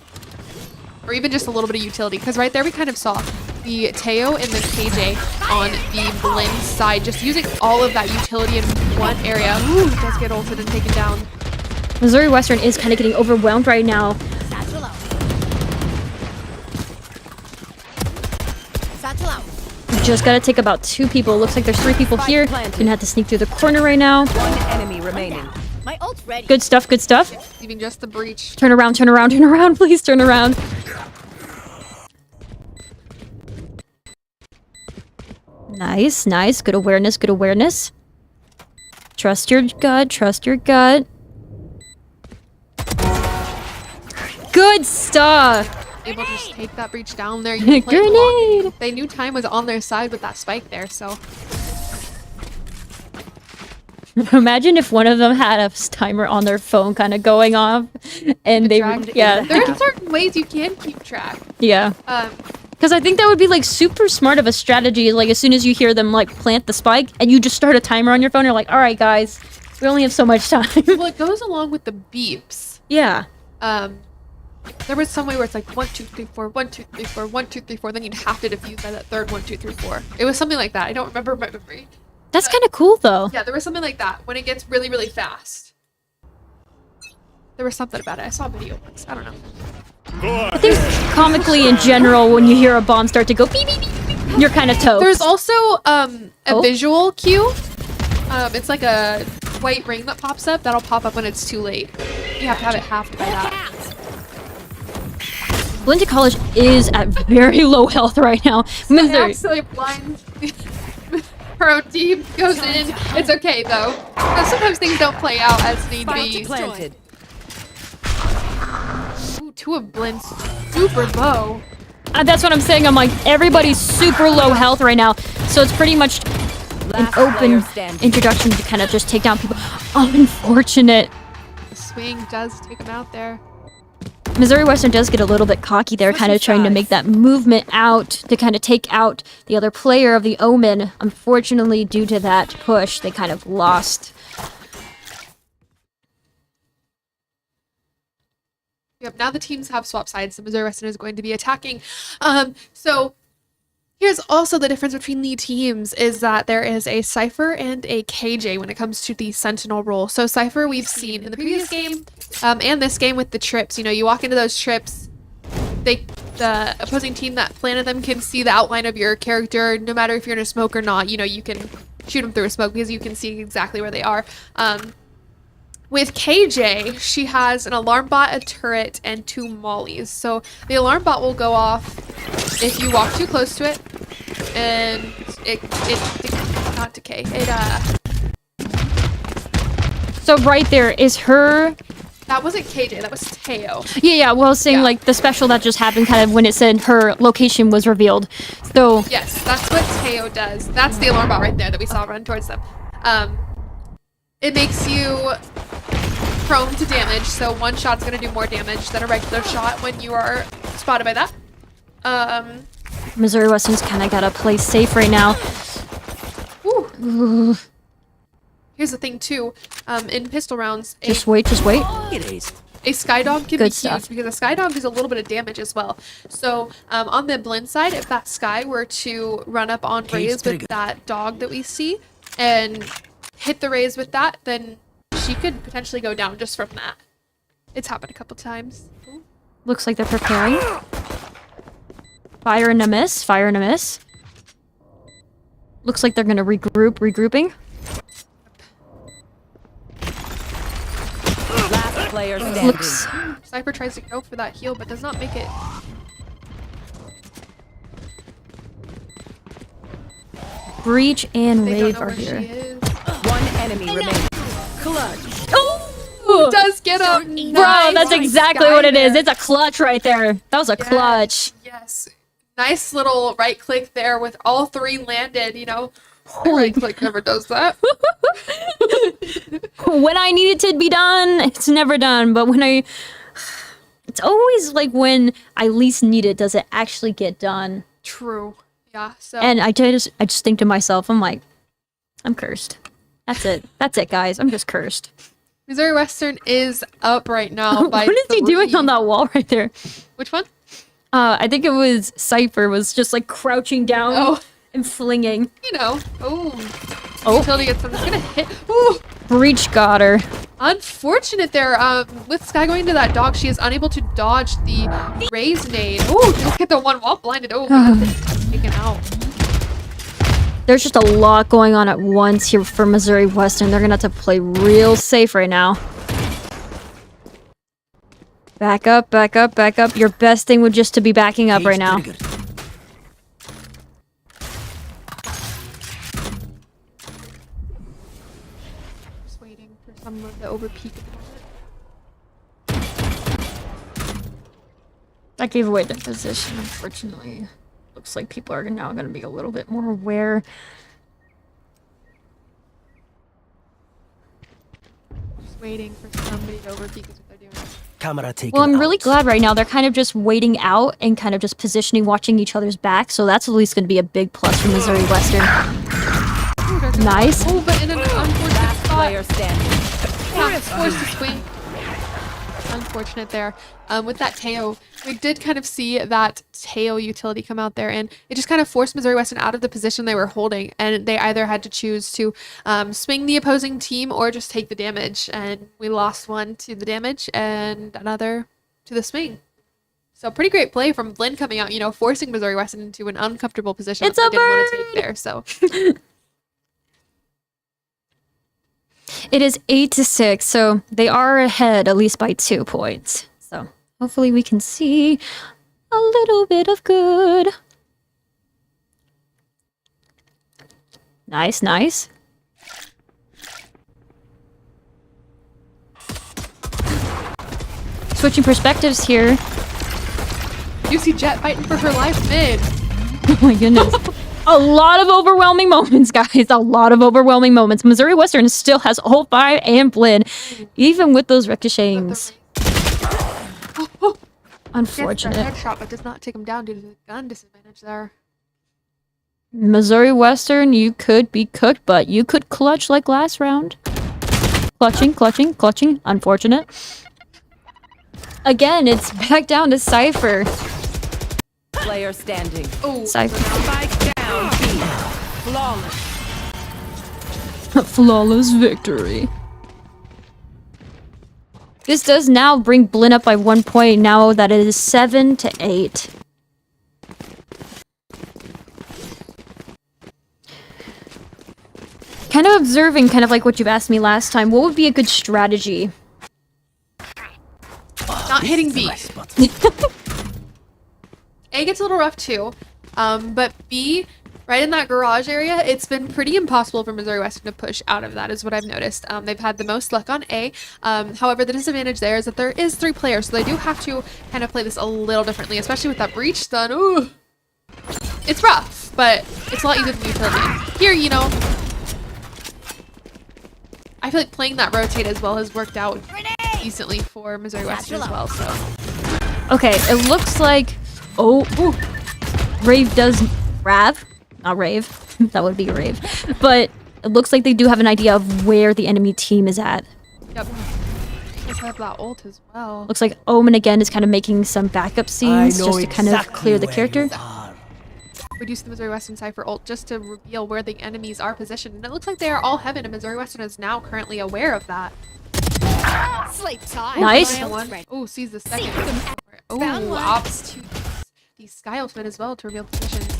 Or even just a little bit of utility. Because right there we kind of saw the Teo and the KJ on the Blinn side, just using all of that utility in one area. Ooh, does get ulted and taken down. Missouri Western is kind of getting overwhelmed right now. Satchel out. Satchel out. We just got to take about 2 people. Looks like there's 3 people here. Gonna have to sneak through the corner right now. One enemy remaining. My ult's ready. Good stuff, good stuff. Leaving just the breach. Turn around, turn around, turn around. Please turn around. Nice, nice. Good awareness, good awareness. Trust your gut, trust your gut. Good stuff. Able to just take that breach down there. You can play it Grenade. along. They knew time was on their side with that spike there, so. Imagine if one of them had a timer on their phone kind of going off and they, Dragged yeah. in. There are certain ways you can keep track. Yeah. Because I think that would be like super smart of a strategy. Like as soon as you hear them like plant the spike and you just start a timer on your phone, you're like, all right, guys, we only have so much time. Well, it goes along with the beeps. Yeah. There was some way where it's like 1, 2, 3, 4, 1, 2, 3, 4, 1, 2, 3, 4. Then you'd have to defuse by that third 1, 2, 3, 4. It was something like that. I don't remember my memory. That's kind of cool though. Yeah, there was something like that when it gets really, really fast. There was something about it. I saw a video once. I don't know. I think comically in general, when you hear a bomb start to go beep, beep, beep, beep, you're kind of toast. There's also a Oh. visual cue. It's like a white ring that pops up. That'll pop up when it's too late. You have to have it halved by that. Blinn College is at very low health right now. It Missouri. actually blinds her own team, goes in. It's okay though. Sometimes things don't play out as need Spike be. planted. Ooh, 2 of Blinn's super low. That's what I'm saying. I'm like, everybody's super low health right now. So it's pretty much an Last player open standing. introduction to kind of just take down people. Unfortunate. The swing does take him out there. Missouri Western does get a little bit cocky there, kind of trying to make that movement out to kind of take out the other player of the Omen. Unfortunately, due to that push, they kind of lost. Yep, now the teams have swapped sides, so Missouri Western is going to be attacking. So here's also the difference between the teams is that there is a Cypher and a KJ when it comes to the Sentinel role. So Cypher we've seen in the previous game and this game with the trips. You know, you walk into those trips, they the opposing team that planted them can see the outline of your character, no matter if you're in a smoke or not. You know, you can shoot them through a smoke because you can see exactly where they are. With KJ, she has an alarm bot, a turret, and 2 mollies. So the alarm bot will go off if you walk too close to it, and it not decay. So right there is her. That wasn't KJ, that was Teo. Yeah. Well, I was saying Yeah. like the special that just happened, kind of when it said her location was revealed. So Yes, that's what Teo does. That's the alarm bot right there that we saw run towards them. It makes you prone to damage, so one shot's gonna do more damage than a regular shot when you are spotted by that. Missouri Western's kind of gotta play safe right now. Whew. Here's the thing too, in pistol rounds, Just wait. Erased. a skydog can Good be stuff. huge because a skydog does a little bit of damage as well. So on the Blinn side, if that sky were to run up on Cage Raze with trigger. that dog that we see and hit the Raze with that, then she could potentially go down just from that. It's happened a couple times. Ooh. Looks like they're preparing. Fire and a miss. Looks like they're gonna regrouping. Last player standing. Looks. Sniper tries to go for that heal, but does not make it. Breach and They don't Rave know are where she here. is. One enemy remaining. Clutch. Oh! Does get him. Bro, that's exactly Sky what it is. there. It's a clutch right there. That was a clutch. Yes. Nice little right click there with all 3 landed, you know. Right click never does that. When I need it to be done, it's never done. But when it's always like when I least need it, does it actually get done? True. Yeah. So And I just think to myself, I'm like, I'm cursed. That's it, guys. I'm just cursed. Missouri Western is up right now by What is he doing 3. on that wall right there? Which one? I think it was Cypher was just like crouching down Oh. and flinging. You know. Oh. Oh. Utility gets them. It's gonna hit. Ooh. Breach got her. Unfortunate there. With Sky going to that dog, she is unable to dodge the Raze nade. Ooh, just get the one wall blinded. Oh, taken out. There's just a lot going on at once here for Missouri Western. They're gonna have to play real safe right now. Back up. Your best thing would just to be backing up Cage right now. triggered. Just waiting for some of the over peak at the moment. That gave away the position, unfortunately. Looks like people are now gonna be a little bit more aware. Just waiting for somebody to over peak is what they're doing. Camera taken Well, I'm really out. glad right now they're kind of just waiting out and kind of just positioning, watching each other's back. So that's at least going to be a big plus for Missouri Western. Ooh, doesn't- Nice. Oh, but in an unfortunate Last spot. player standing. Yeah, forced to swing. Unfortunate there. With that Teo, we did kind of see that Teo utility come out there, and it just kind of forced Missouri Western out of the position they were holding, and they either had to choose to swing the opposing team or just take the damage, and we lost one to the damage and another to the swing. So pretty great play from Blinn coming out, you know, forcing Missouri Western into an uncomfortable position It's that they a didn't want to take there. So It is 8-6, so they are ahead at least by 2 points. So hopefully we can see a little bit of good. Nice, nice. Switching perspectives here. you see Jet fighting for her life mid. Oh my goodness. A lot of overwhelming moments, guys. A lot of overwhelming moments. Missouri Western still has ult 5 and Blinn, even with those ricochets. Gets the Unfortunate. headshot, but does not take him down due to the gun disadvantage there. Missouri Western, you could be cooked, but you could clutch like last round. Clutching, clutching, clutching. Unfortunate. Again, it's back down to Cypher. Player standing. Oh, Cypher. Spike down. B. Flawless. Flawless victory. This does now bring Blinn up by 1 point now that it is 7-8. kind of observing, kind of like what you've asked me last time, what would be a good strategy? Not hitting B. Nice button. A gets a little rough too, but B, right in that garage area, it's been pretty impossible for Missouri Western to push out of that, is what I've noticed. They've had the most luck on A. However, the disadvantage there is that there is 3 players, so they do have to kind of play this a little differently, especially with that breach stun. Ooh, it's rough, but it's a lot easier than utility. Here, you know, I feel like playing that rotate as well has worked out decently for Missouri Western as well. So Okay, it looks like... Oh, ooh. Rave does... Rav? Not Rave. That would be Rave. But it looks like they do have an idea of where the enemy team is at. yep, let's have that ult as well. Looks like Omen again is kind of making some backup scenes just to kind of clear the where character. you are. Reduce the Missouri Western Cypher ult just to reveal where the enemies are positioned. And it looks like they are all heaven, and Missouri Western is now currently aware of that. Sleep time. Nice. Oh, sees the second. Found Oh, one. opts to the Sky Ultimate as well to reveal positions.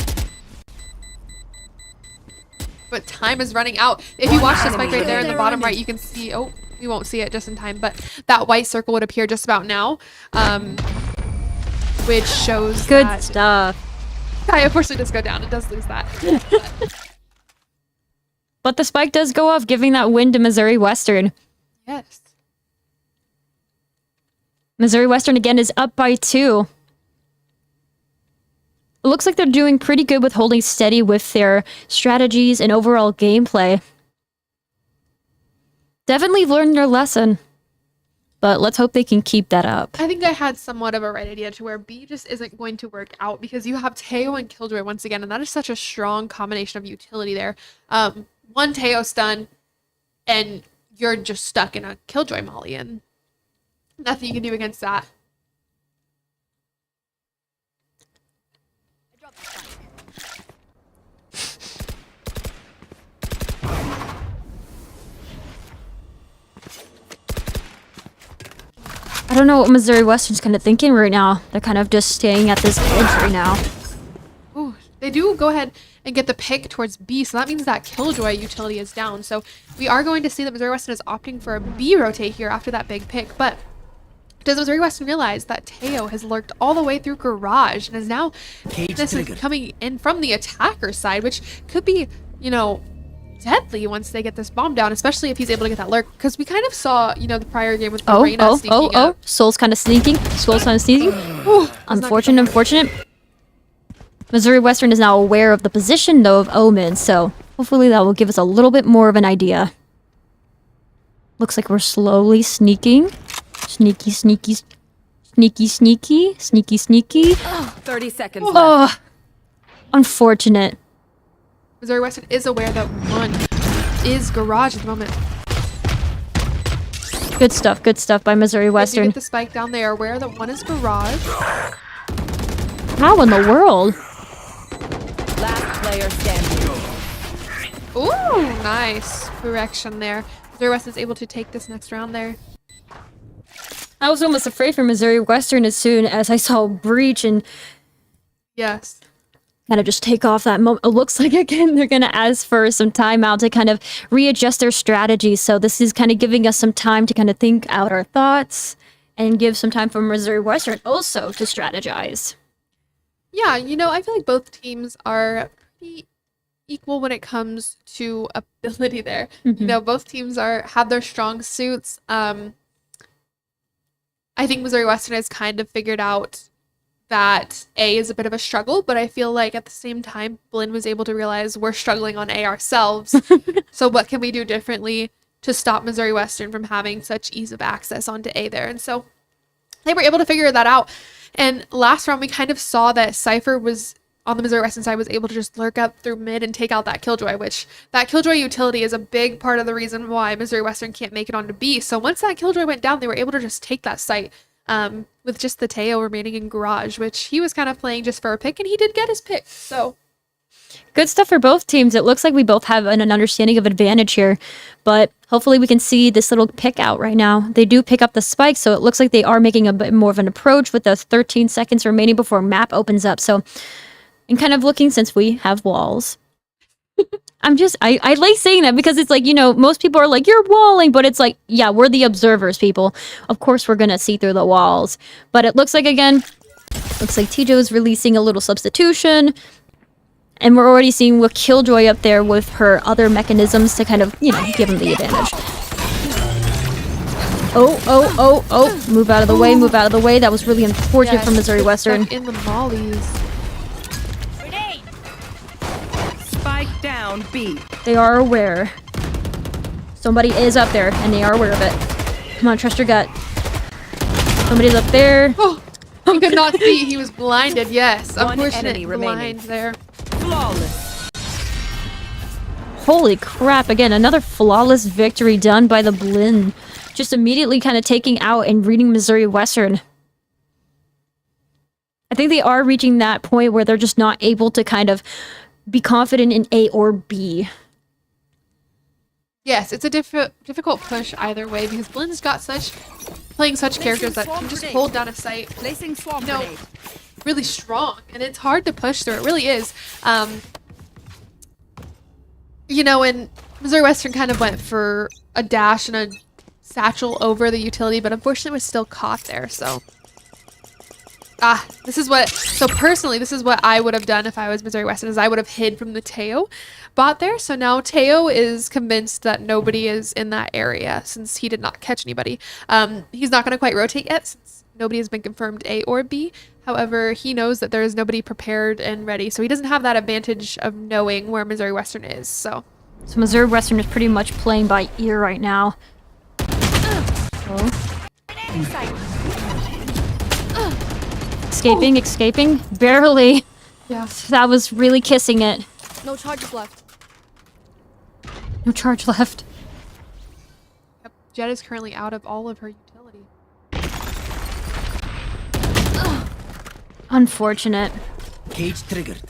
But time is running out. If you watch the spike right there in the bottom right, you can see, oh, we won't see it just in time, but that white circle would appear just about now, which shows Good that stuff. Sky unfortunately does go down. It does lose that. But the spike does go off, giving that win to Missouri Western. Yes. Missouri Western again is up by 2. It looks like they're doing pretty good with holding steady with their strategies and overall gameplay. Definitely learned their lesson. But let's hope they can keep that up. I think I had somewhat of a right idea to where B just isn't going to work out because you have Teo and Killjoy once again, and that is such a strong combination of utility there. One Teo stun, and you're just stuck in a Killjoy molly, and nothing you can do against that. I don't know what Missouri Western's kind of thinking right now. They're kind of just staying at this edge right now. Ooh, they do go ahead and get the pick towards B, so that means that Killjoy utility is down. So we are going to see that Missouri Western is opting for a B rotate here after that big pick, but does Missouri Western realize that Teo has lurked all the way through Garage and is now Cage this is triggered. coming in from the attacker side, which could be, you know, deadly once they get this bomb down, especially if he's able to get that lurk, because we kind of saw, you know, the prior game with Oh, Reina sneaking up. Soul's kind of sneaking. Soul's kind of sneaking. Unfortunate. Missouri Western is now aware of the position, though, of Omen, so hopefully that will give us a little bit more of an idea. Looks like we're slowly sneaking. Sneaky. 30 seconds left. Oh, unfortunate. Missouri Western is aware that one is Garage at the moment. Good stuff by Missouri They do Western. get the spike down. They are aware that one is Garage. How in the world? Last player standing. Ooh, nice correction there. Missouri Western is able to take this next round there. I was almost afraid for Missouri Western as soon as I saw Breach and Yes. kind of just take off that moment. It looks like, again, they're going to ask for some time out to kind of readjust their strategy. So this is kind of giving us some time to kind of think out our thoughts and give some time for Missouri Western also to strategize. Yeah, you know, I feel like both teams are pretty equal when it comes to ability there. You know, both teams have their strong suits. I think Missouri Western has kind of figured out that A is a bit of a struggle, but I feel like at the same time, Blinn was able to realize we're struggling on A ourselves. So what can we do differently to stop Missouri Western from having such ease of access onto A there? And so they were able to figure that out. And last round, we kind of saw that Cypher was, on the Missouri Western side, was able to just lurk up through mid and take out that Killjoy, which that Killjoy utility is a big part of the reason why Missouri Western can't make it onto B. So once that Killjoy went down, they were able to just take that site. With just the Teo remaining in Garage, which he was kind of playing just for a pick, and he did get his pick. So Good stuff for both teams. It looks like we both have an understanding of advantage here, but hopefully we can see this little pick out right now. They do pick up the spike, so it looks like they are making a bit more of an approach with the 13 seconds remaining before map opens up. So, and kind of looking since we have walls. I like saying that because it's like, you know, most people are like, you're walling, but it's like, yeah, we're the observers, people. Of course, we're going to see through the walls. But it looks like, again, looks like Tijo's releasing a little substitution. And we're already seeing with Killjoy up there with her other mechanisms to kind of, you know, give him the advantage. Oh. Move out of the way, move out of the way. That was really unfortunate for Missouri Western. In the mollies. Spike down B. They are aware. Somebody is up there, and they are aware of it. Come on, trust your gut. Somebody's up there. Oh, he could not see. He was blinded. Yes, One unfortunate enemy remaining. blind there. Flawless. Holy crap, again, another flawless victory done by the Blinn. Just immediately kind of taking out and reading Missouri Western. I think they are reaching that point where they're just not able to kind of be confident in A or B. Yes, it's a difficult push either way because Blinn's got playing such characters that can just hold down a site, Placing swamp you know, grenade. really strong, and it's hard to push through. It really is. You know, and Missouri Western kind of went for a dash and a satchel over the utility, but unfortunately was still caught there. So, personally, this is what I would have done if I was Missouri Western, is I would have hid from the Teo bot there. So now Teo is convinced that nobody is in that area since he did not catch anybody. He's not going to quite rotate yet since nobody has been confirmed A or B. However, he knows that there is nobody prepared and ready, so he doesn't have that advantage of knowing where Missouri Western is. So Missouri Western is pretty much playing by ear right now. Oh. Escaping, barely. yeah, That was really kissing it. No charges left. No charge left. yep. Jet is currently out of all of her utility. Unfortunate. Cage triggered.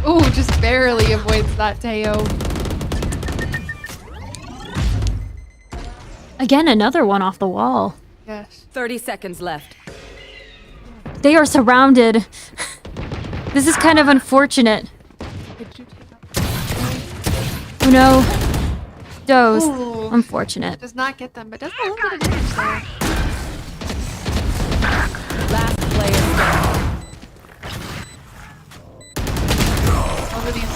Ooh, just barely avoids that Teo. Again, another one off the wall. Yes. 30 seconds left. They are surrounded. This is kind of unfortunate. Did you take out? Oh no. Doze. Ooh. Unfortunate. Does not get them, but does a little bit of damage there. Last player standing. Both of these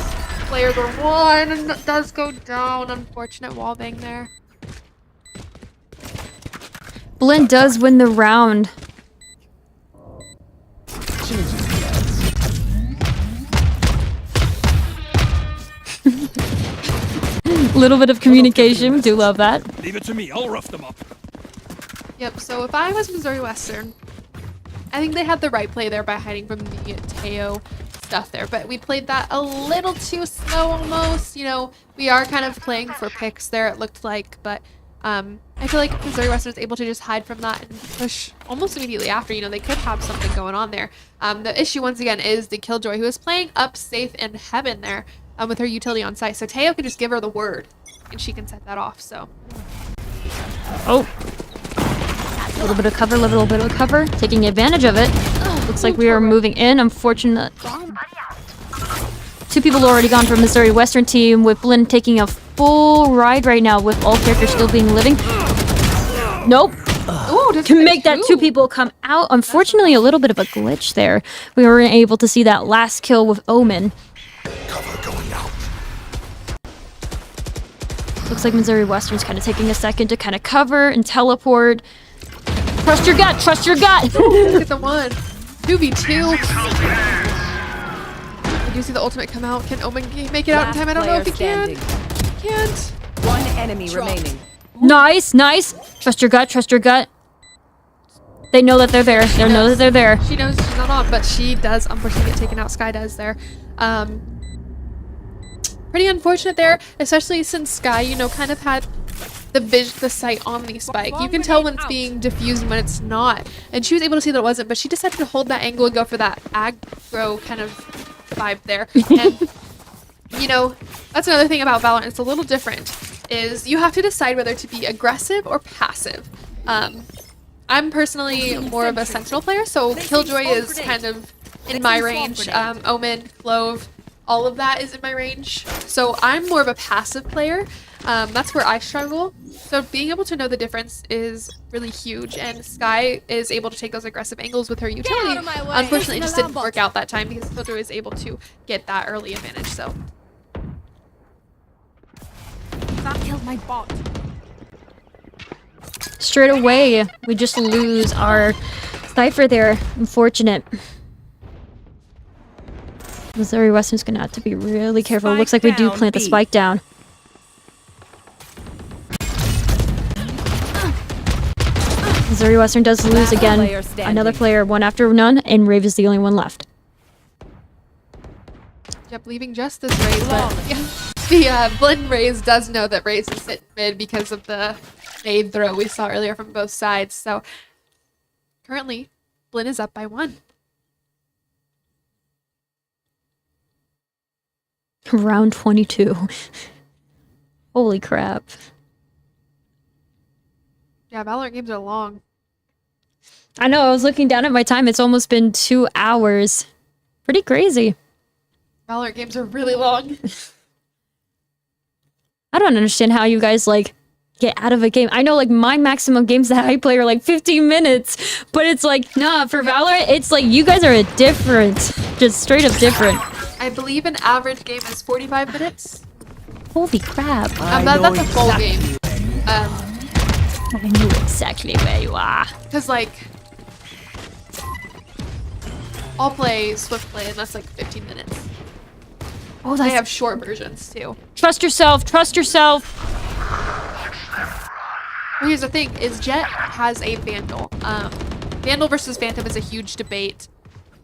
players are one, and it does go down. Unfortunate wall bang there. Blinn does win the round. Little bit of communication. Do love that. Leave it to me. I'll rough them up. Yep, so if I was Missouri Western, I think they had the right play there by hiding from the Teo stuff there, but we played that a little too slow almost. You know, we are kind of playing for picks there, it looked like, but I feel like Missouri Western is able to just hide from that and push almost immediately after. You know, they could have something going on there. The issue, once again, is the Killjoy, who is playing up safe in heaven there with her utility on site. So Teo could just give her the word, and she can set that off, so. Oh. A little bit of cover, taking advantage of it. Looks like we are moving in. Unfortunate. Two people already gone from Missouri Western team, with Blinn taking a full ride right now with all characters still being living. Nope. Ooh, just To make that two people come out. Unfortunately, a little bit of a glitch there. We weren't able to see that last kill with Omen. Cover going out. Looks like Missouri Western's kind of taking a second to kind of cover and teleport. Trust your gut, trust your gut. Look at the one. 2v2. I do see the ultimate come out. Can Omen make it out in time? I don't know if he can. He can't. One enemy remaining. Nice, nice. Trust your gut, trust your gut. They know that they're there. They know that they're there. She knows she's not on, but she does unfortunately get taken out. Sky does there. Pretty unfortunate there, especially since Sky, you know, kind of had the sight on the spike. You can tell when it's being diffused and when it's not. And she was able to see that it wasn't, but she decided to hold that angle and go for that aggro kind of vibe there. And, you know, that's another thing about Valorant. It's a little different, is you have to decide whether to be aggressive or passive. I'm personally more of a Sentinel player, so Killjoy is kind of in my range. Omen, Clove, all of that is in my range. So I'm more of a passive player. That's where I struggle. So being able to know the difference is really huge. And Skye is able to take those aggressive angles with her utility. out of my way. Unfortunately, it This just is an didn't alarm work out that time because Killjoy is able to get that early advantage. So That killed my bot. Straight away, we just lose our Cypher there. Unfortunate. Missouri Western's gonna have to be really careful. Spike Looks like we do down, plant the B. spike down. Missouri Western does lose Last again. player standing. Another player, one after none, and Rave is the only one left. yep, leaving just this Raze, but yeah, the Blinn Raze does know that Raze is sitting mid because of the nade throw we saw earlier from both sides. So currently, Blinn is up by 1. Round 22. Holy crap. Yeah, Valorant games are long. I know, I was looking down at my time. It's almost been 2 hours. Pretty crazy. Valorant games are really long. I don't understand how you guys, like, get out of a game. I know, like, my maximum games that I play are, like, 15 minutes. But it's like, nah, for Valorant, it's like, you guys are different. Just straight up different. I believe an average game is 45 minutes. Holy crap. That's a full game. I knew exactly where you are. Because, like, I'll play Swift Play, and that's like 15 minutes. Oh, They that's... have short versions, too. Trust yourself. Trust yourself. Well, here's the thing, is Jett has a Vandal. Vandal versus Phantom is a huge debate.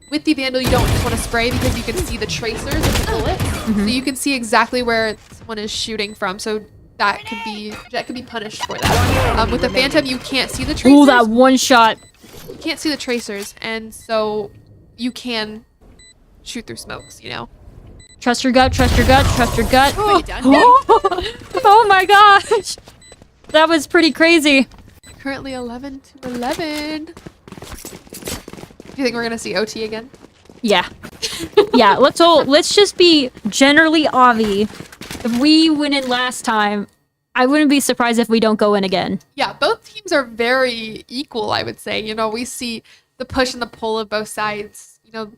With the Vandal, you don't just want to spray because you can see the tracers of the bullets. So you can see exactly where someone is shooting from. So that could be, Jett could be punished for that. With the Phantom, you can't see the tracers. Ooh, that one shot. You can't see the tracers, and so you can shoot through smokes, you know? Trust your gut. Trust your gut. Trust your gut. Are you done? Oh my gosh. That was pretty crazy. Currently 11 to 11. Do you think we're gonna see OT again? Yeah. Yeah, let's just be generally obvi. If we went in last time, I wouldn't be surprised if we don't go in again. Yeah, both teams are very equal, I would say. You know, we see the push and the pull of both sides. You know,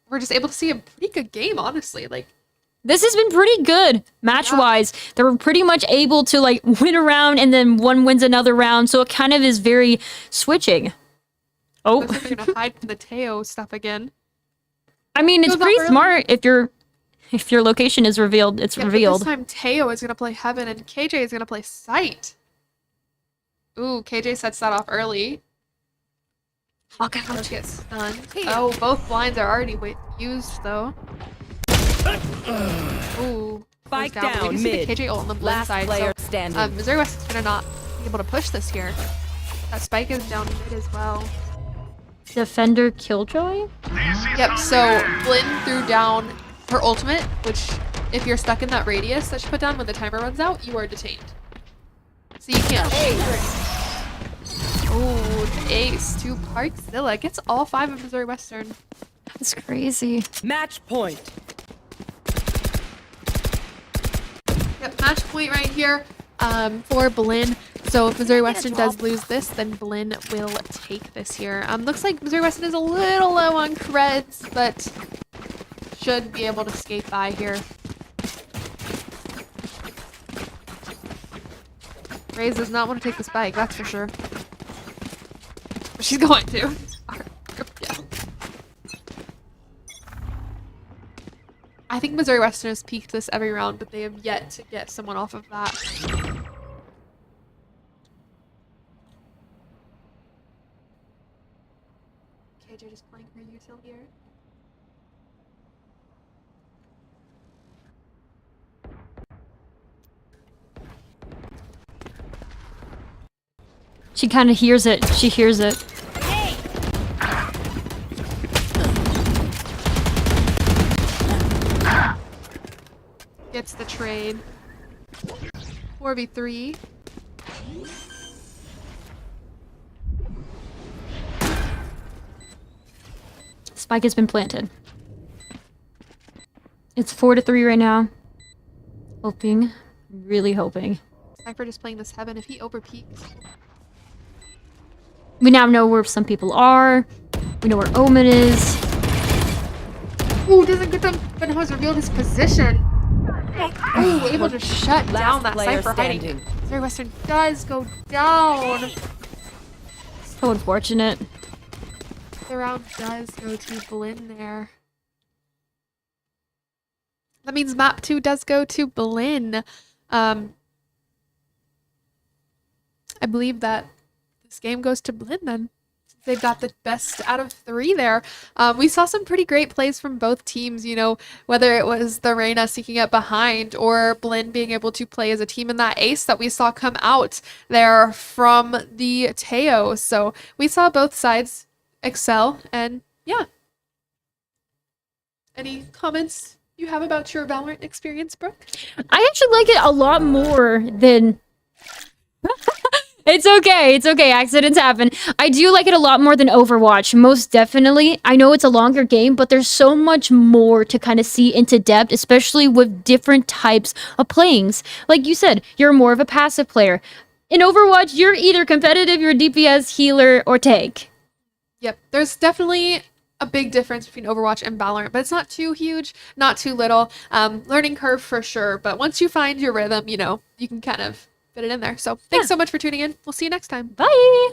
we're just able to see a pretty good game, honestly. Like, This has been pretty good match-wise. They're pretty much able to like win a round and then one wins another round, so it kind of is very switching. Oh, looks like they're gonna hide from the Teo stuff again. I mean, it's Goes up pretty early. smart if your location is revealed. It's Yeah, but revealed. this time Teo is gonna play Heaven and KJ is gonna play Sight. Ooh, KJ sets that off early. Fuck, I Let's get stunned. Oh, both blinds are already used though. Ooh. Spike goes But we down, can see mid. the KJ ult on the Blinn Last side. player So, standing. Missouri West is gonna not be able to push this here. That spike is down mid as well. Defender Killjoy? Yep, so Blinn threw down her ultimate, which if you're stuck in that radius that she put down when the timer runs out, you are detained. So you can't. Oh, the ace to Parkzilla gets all 5 of Missouri Western. That's crazy. Match point. Yep, match point right here for Blinn. So if Missouri Western does lose this, then Blinn will take this here. Looks like Missouri Western is a little low on creds, but should be able to skate by here. Raze does not want to take the spike, that's for sure. But she's going to. Yeah. I think Missouri Western has peaked this every round, but they have yet to get someone off of that. KJ just playing her util here. She kind of hears it. She hears it. Gets the trade. 4v3. Spike has been planted. It's 4-3 right now. Hoping. Really hoping. Cypher just playing this heaven. If he over peaks. We now know where some people are. We know where Omen is. Ooh, doesn't get them. But has revealed his position. Ooh, able to shut down that player Cypher hiding. standing. Zeri Western does go down. So unfortunate. The round does go to Blinn there. That means map 2 does go to Blinn. I believe that this game goes to Blinn then. They've got the best out of 3 there. We saw some pretty great plays from both teams, you know, whether it was the Reyna seeking up behind or Blinn being able to play as a team in that ace that we saw come out there from the Teo. So we saw both sides excel, and yeah. Any comments you have about your Valorant experience, Brooke? I actually like it a lot more than... It's okay, accidents happen. I do like it a lot more than Overwatch, most definitely. I know it's a longer game, but there's so much more to kind of see into depth, especially with different types of playings. Like you said, you're more of a passive player. In Overwatch, you're either competitive, you're a DPS, healer, or tank. Yep, there's definitely a big difference between Overwatch and Valorant, but it's not too huge, not too little. Learning curve for sure, but once you find your rhythm, you know, you can kind of fit it in there. So thanks so much for tuning in. We'll see you next time. Bye!